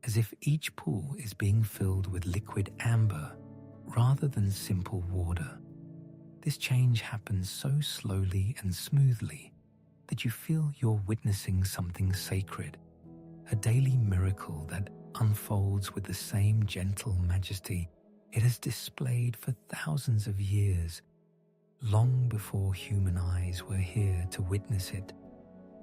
as if each pool is being filled with liquid amber rather than simple water. This change happens so slowly and smoothly that you feel you're witnessing something sacred, a daily miracle that unfolds with the same gentle majesty it has displayed for thousands of years, long before human eyes were here to witness it,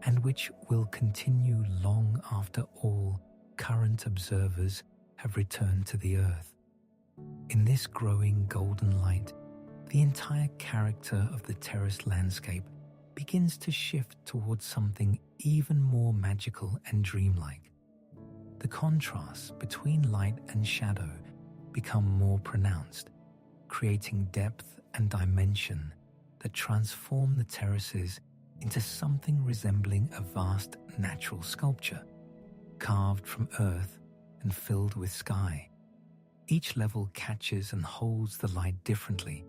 and which will continue long after all current observers have returned to the earth. In this growing golden light, the entire character of the terraced landscape begins to shift towards something even more magical and dreamlike. The contrasts between light and shadow become more pronounced, creating depth and dimension that transform the terraces into something resembling a vast natural sculpture, carved from earth and filled with sky. Each level catches and holds the light differently,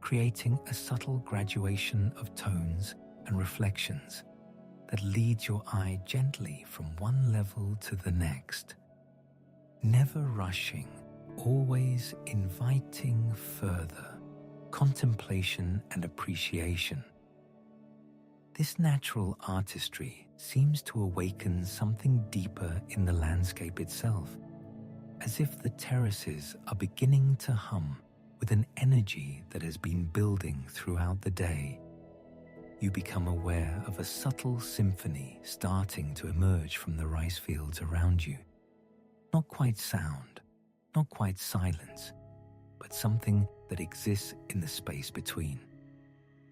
creating a subtle graduation of tones and reflections that leads your eye gently from one level to the next. Never rushing, always inviting further contemplation and appreciation. This natural artistry seems to awaken something deeper in the landscape itself, as if the terraces are beginning to hum with an energy that has been building throughout the day. You become aware of a subtle symphony starting to emerge from the rice fields around you. Not quite sound, not quite silence, but something that exists in the space between.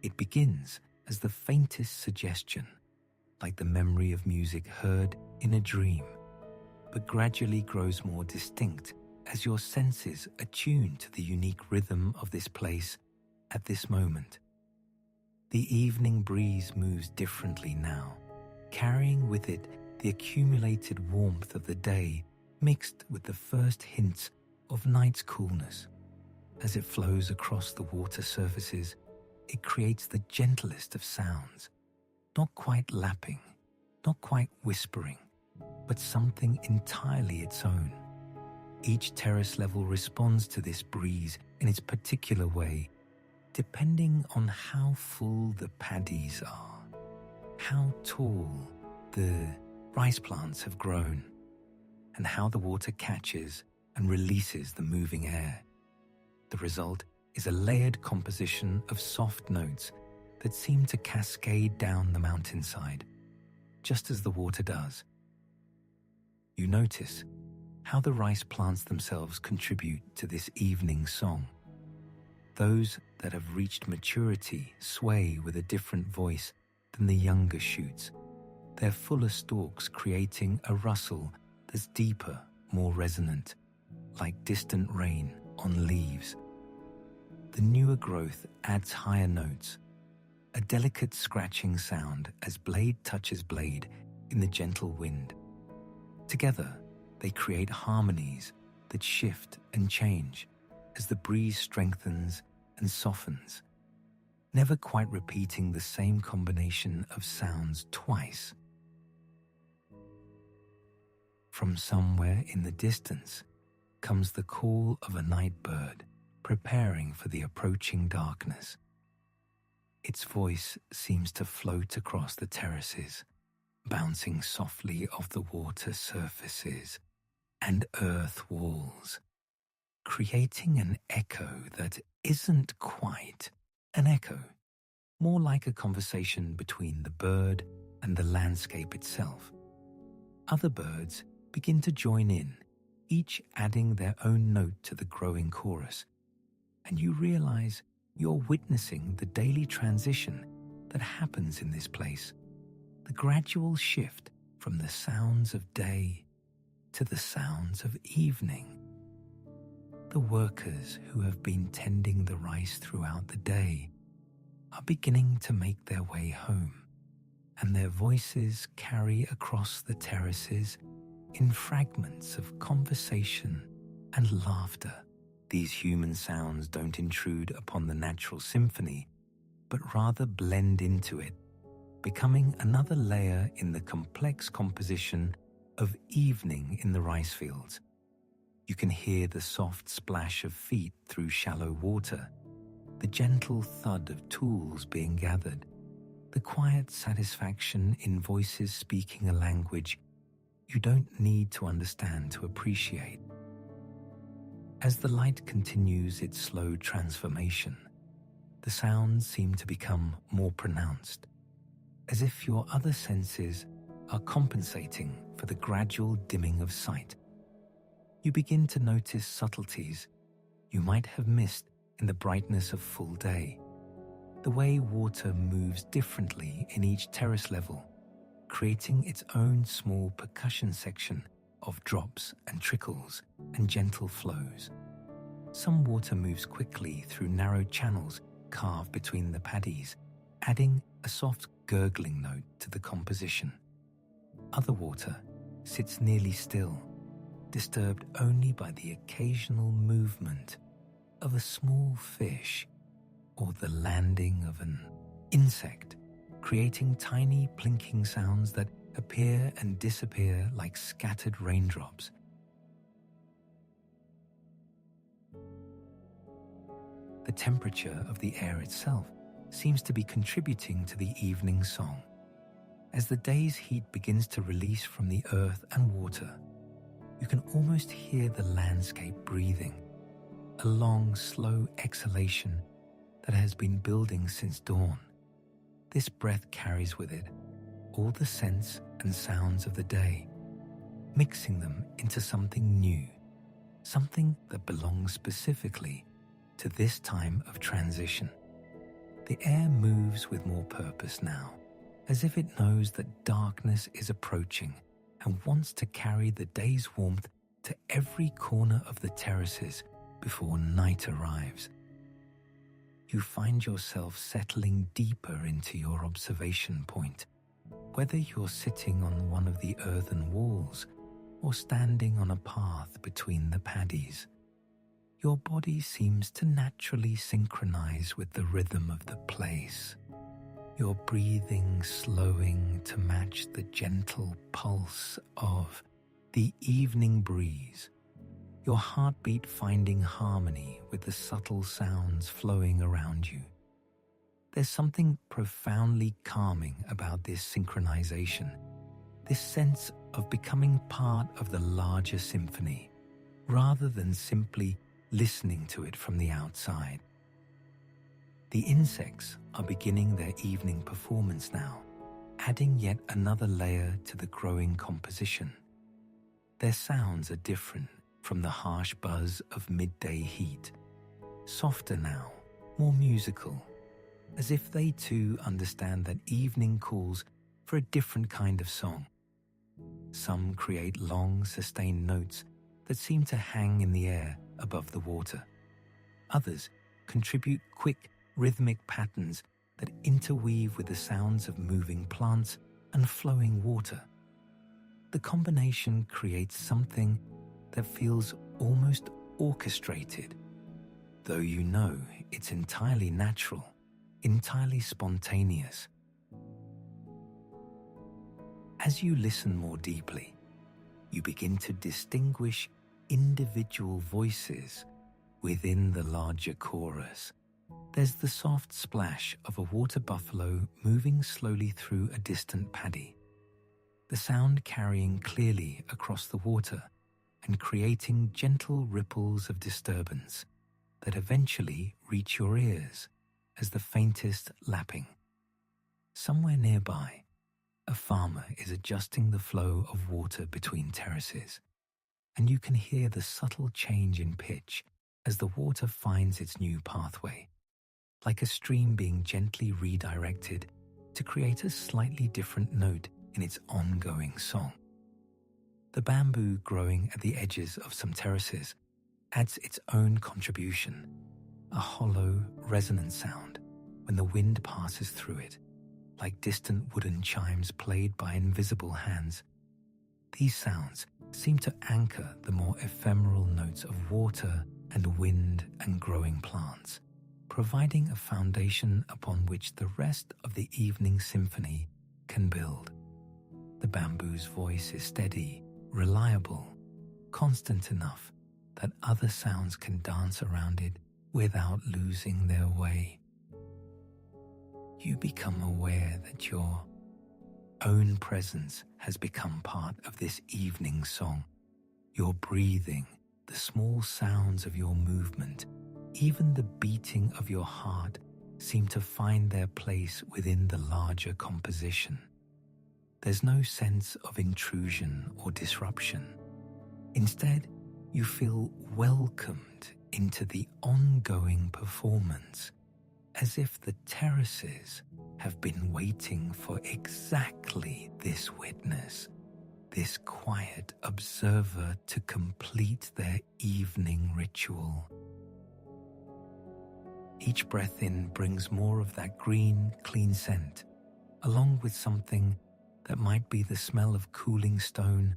It begins as the faintest suggestion, like the memory of music heard in a dream, but gradually grows more distinct as your senses attune to the unique rhythm of this place at this moment. The evening breeze moves differently now, carrying with it the accumulated warmth of the day mixed with the first hints of night's coolness. As it flows across the water surfaces, it creates the gentlest of sounds, not quite lapping, not quite whispering, but something entirely its own. Each terrace level responds to this breeze in its particular way, depending on how full the paddies are, how tall the rice plants have grown, and how the water catches and releases the moving air. The result is a layered composition of soft notes that seem to cascade down the mountainside, just as the water does. You notice how the rice plants themselves contribute to this evening song. Those that have reached maturity sway with a different voice than the younger shoots, their fuller stalks creating a rustle that's deeper, more resonant, like distant rain on leaves. The newer growth adds higher notes, a delicate scratching sound as blade touches blade in the gentle wind. Together, they create harmonies that shift and change as the breeze strengthens and softens, never quite repeating the same combination of sounds twice. From somewhere in the distance comes the call of a night bird preparing for the approaching darkness. Its voice seems to float across the terraces, bouncing softly off the water surfaces and earth walls, creating an echo that isn't quite an echo, more like a conversation between the bird and the landscape itself. Other birds begin to join in, each adding their own note to the growing chorus, and you realize you're witnessing the daily transition that happens in this place, the gradual shift from the sounds of day to the sounds of evening. The workers who have been tending the rice throughout the day are beginning to make their way home, and their voices carry across the terraces in fragments of conversation and laughter. These human sounds don't intrude upon the natural symphony, but rather blend into it, becoming another layer in the complex composition of evening in the rice fields. You can hear the soft splash of feet through shallow water, the gentle thud of tools being gathered, the quiet satisfaction in voices speaking a language you don't need to understand to appreciate. As the light continues its slow transformation, the sounds seem to become more pronounced, as if your other senses are compensating for the gradual dimming of sight. You begin to notice subtleties you might have missed in the brightness of full day. The way water moves differently in each terrace level, creating its own small percussion section of drops and trickles and gentle flows. Some water moves quickly through narrow channels carved between the paddies, adding a soft gurgling note to the composition. Other water sits nearly still, disturbed only by the occasional movement of a small fish or the landing of an insect, creating tiny plinking sounds that appear and disappear like scattered raindrops. The temperature of the air itself seems to be contributing to the evening song. As the day's heat begins to release from the earth and water, you can almost hear the landscape breathing, a long, slow exhalation that has been building since dawn. This breath carries with it all the scents and sounds of the day, mixing them into something new, something that belongs specifically to this time of transition. The air moves with more purpose now, as if it knows that darkness is approaching and wants to carry the day's warmth to every corner of the terraces before night arrives. You find yourself settling deeper into your observation point, whether you're sitting on one of the earthen walls or standing on a path between the paddies. Your body seems to naturally synchronize with the rhythm of the place, your breathing slowing to match the gentle pulse of the evening breeze, your heartbeat finding harmony with the subtle sounds flowing around you. There's something profoundly calming about this synchronization, this sense of becoming part of the larger symphony, rather than simply listening to it from the outside. The insects are beginning their evening performance now, adding yet another layer to the growing composition. Their sounds are different from the harsh buzz of midday heat, softer now, more musical, as if they too understand that evening calls for a different kind of song. Some create long, sustained notes that seem to hang in the air above the water. Others contribute quick, rhythmic patterns that interweave with the sounds of moving plants and flowing water. The combination creates something that feels almost orchestrated, though you know it's entirely natural, entirely spontaneous. As you listen more deeply, you begin to distinguish individual voices within the larger chorus. There's the soft splash of a water buffalo moving slowly through a distant paddy, the sound carrying clearly across the water and creating gentle ripples of disturbance that eventually reach your ears as the faintest lapping. Somewhere nearby, A farmer is adjusting the flow of water between terraces, and you can hear the subtle change in pitch as the water finds its new pathway, like a stream being gently redirected to create a slightly different note in its ongoing song. The bamboo growing at the edges of some terraces adds its own contribution, a hollow, resonant sound when the wind passes through it, like distant wooden chimes played by invisible hands. These sounds seem to anchor the more ephemeral notes of water and wind and growing plants, providing a foundation upon which the rest of the evening symphony can build. The bamboo's voice is steady, reliable, constant enough that other sounds can dance around it without losing their way. You become aware that your own presence has become part of this evening song. Your breathing, the small sounds of your movement, even the beating of your heart seem to find their place within the larger composition. There's no sense of intrusion or disruption. Instead, you feel welcomed into the ongoing performance, as if the terraces have been waiting for exactly this witness, this quiet observer to complete their evening ritual. Each breath in brings more of that green, clean scent, along with something that might be the smell of cooling stone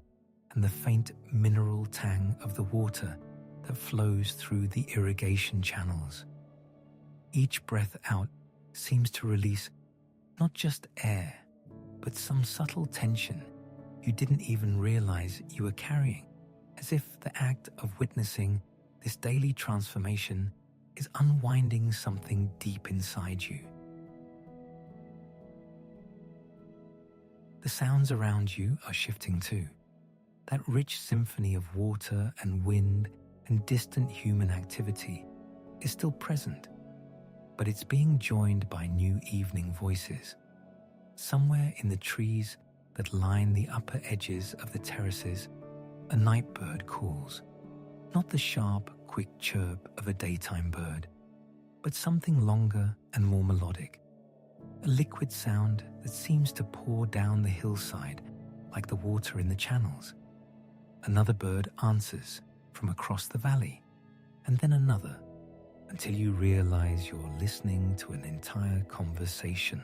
and the faint mineral tang of the water that flows through the irrigation channels. Each breath out seems to release not just air, but some subtle tension you didn't even realize you were carrying, as if the act of witnessing this daily transformation is unwinding something deep inside you. The sounds around you are shifting too. That rich symphony of water and wind and distant human activity is still present, but it's being joined by new evening voices. Somewhere in the trees that line the upper edges of the terraces, a night bird calls, not the sharp, quick chirp of a daytime bird, but something longer and more melodic, a liquid sound that seems to pour down the hillside like the water in the channels. Another bird answers from across the valley, and then another, until you realize you're listening to an entire conversation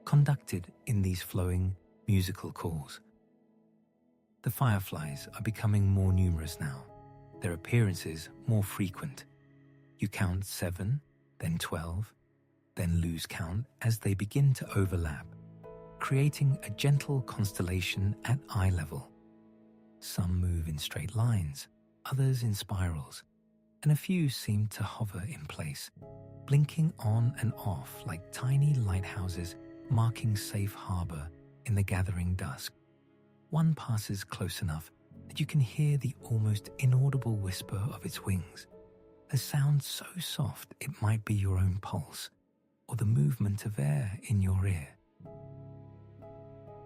conducted in these flowing musical calls. The fireflies are becoming more numerous now, their appearances more frequent. You count 7, then 12, then lose count as they begin to overlap, creating a gentle constellation at eye level. Some move in straight lines, others in spirals, and a few seem to hover in place, blinking on and off like tiny lighthouses marking safe harbor in the gathering dusk. One passes close enough that you can hear the almost inaudible whisper of its wings, a sound so soft it might be your own pulse or the movement of air in your ear.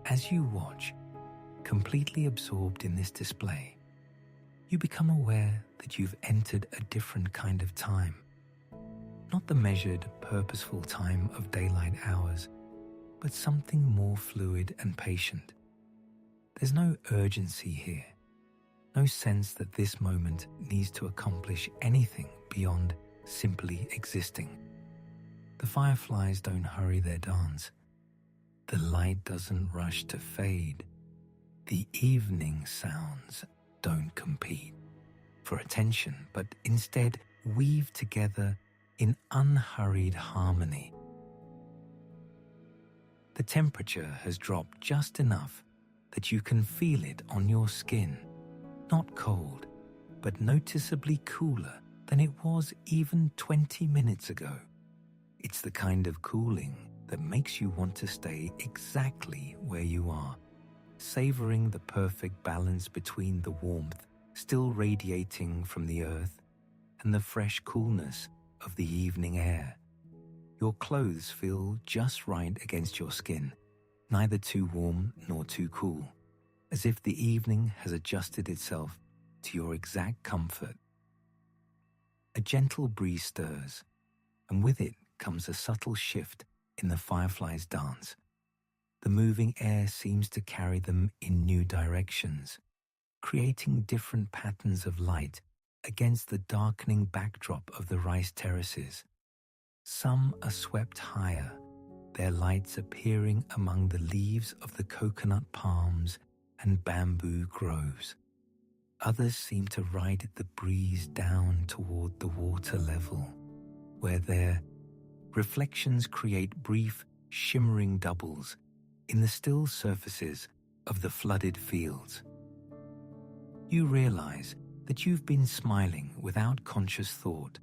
As you watch, completely absorbed in this display, you become aware that you've entered a different kind of time. Not the measured, purposeful time of daylight hours, but something more fluid and patient. There's no urgency here, no sense that this moment needs to accomplish anything beyond simply existing. The fireflies don't hurry their dance. The light doesn't rush to fade. The evening sounds don't compete for attention, but instead weave together in unhurried harmony. The temperature has dropped just enough that you can feel it on your skin, not cold, but noticeably cooler than it was even 20 minutes ago. It's the kind of cooling that makes you want to stay exactly where you are, savoring the perfect balance between the warmth still radiating from the earth and the fresh coolness of the evening air. Your clothes feel just right against your skin, neither too warm nor too cool, as if the evening has adjusted itself to your exact comfort. A gentle breeze stirs, and with it comes a subtle shift in the fireflies' dance. The moving air seems to carry them in new directions, creating different patterns of light against the darkening backdrop of the rice terraces. Some are swept higher, their lights appearing among the leaves of the coconut palms and bamboo groves. Others seem to ride the breeze down toward the water level, where their reflections create brief, shimmering doubles in the still surfaces of the flooded fields. You realize that you've been smiling without conscious thought,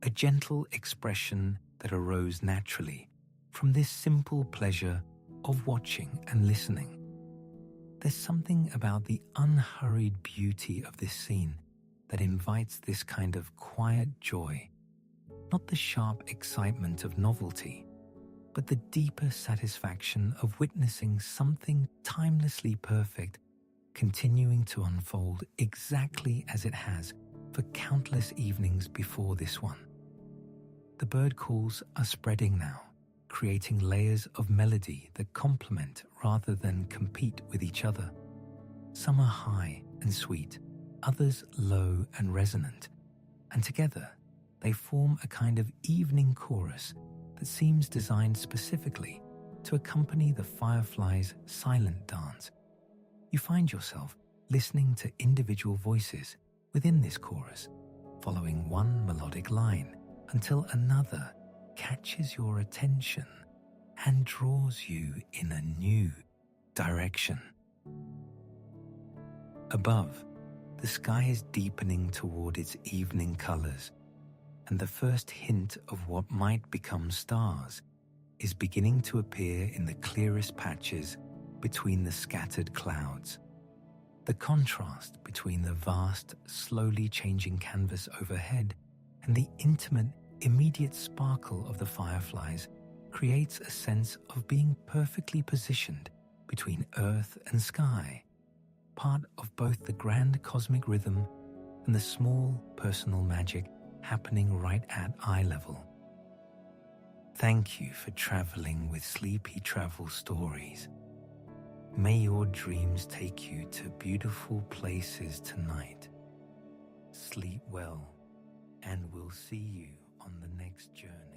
a gentle expression that arose naturally from this simple pleasure of watching and listening. There's something about the unhurried beauty of this scene that invites this kind of quiet joy, not the sharp excitement of novelty, but the deeper satisfaction of witnessing something timelessly perfect continuing to unfold exactly as it has for countless evenings before this one. The bird calls are spreading now, creating layers of melody that complement rather than compete with each other. Some are high and sweet, others low and resonant, and together they form a kind of evening chorus that seems designed specifically to accompany the fireflies' silent dance. You find yourself listening to individual voices within this chorus, following one melodic line until another catches your attention and draws you in a new direction. Above, the sky is deepening toward its evening colors, and the first hint of what might become stars is beginning to appear in the clearest patches between the scattered clouds. The contrast between the vast, slowly changing canvas overhead and the intimate, immediate sparkle of the fireflies creates a sense of being perfectly positioned between earth and sky, part of both the grand cosmic rhythm and the small personal magic happening right at eye level. Thank you for traveling with Sleepy Travel Stories. May your dreams take you to beautiful places tonight. Sleep well, and we'll see you on the next journey.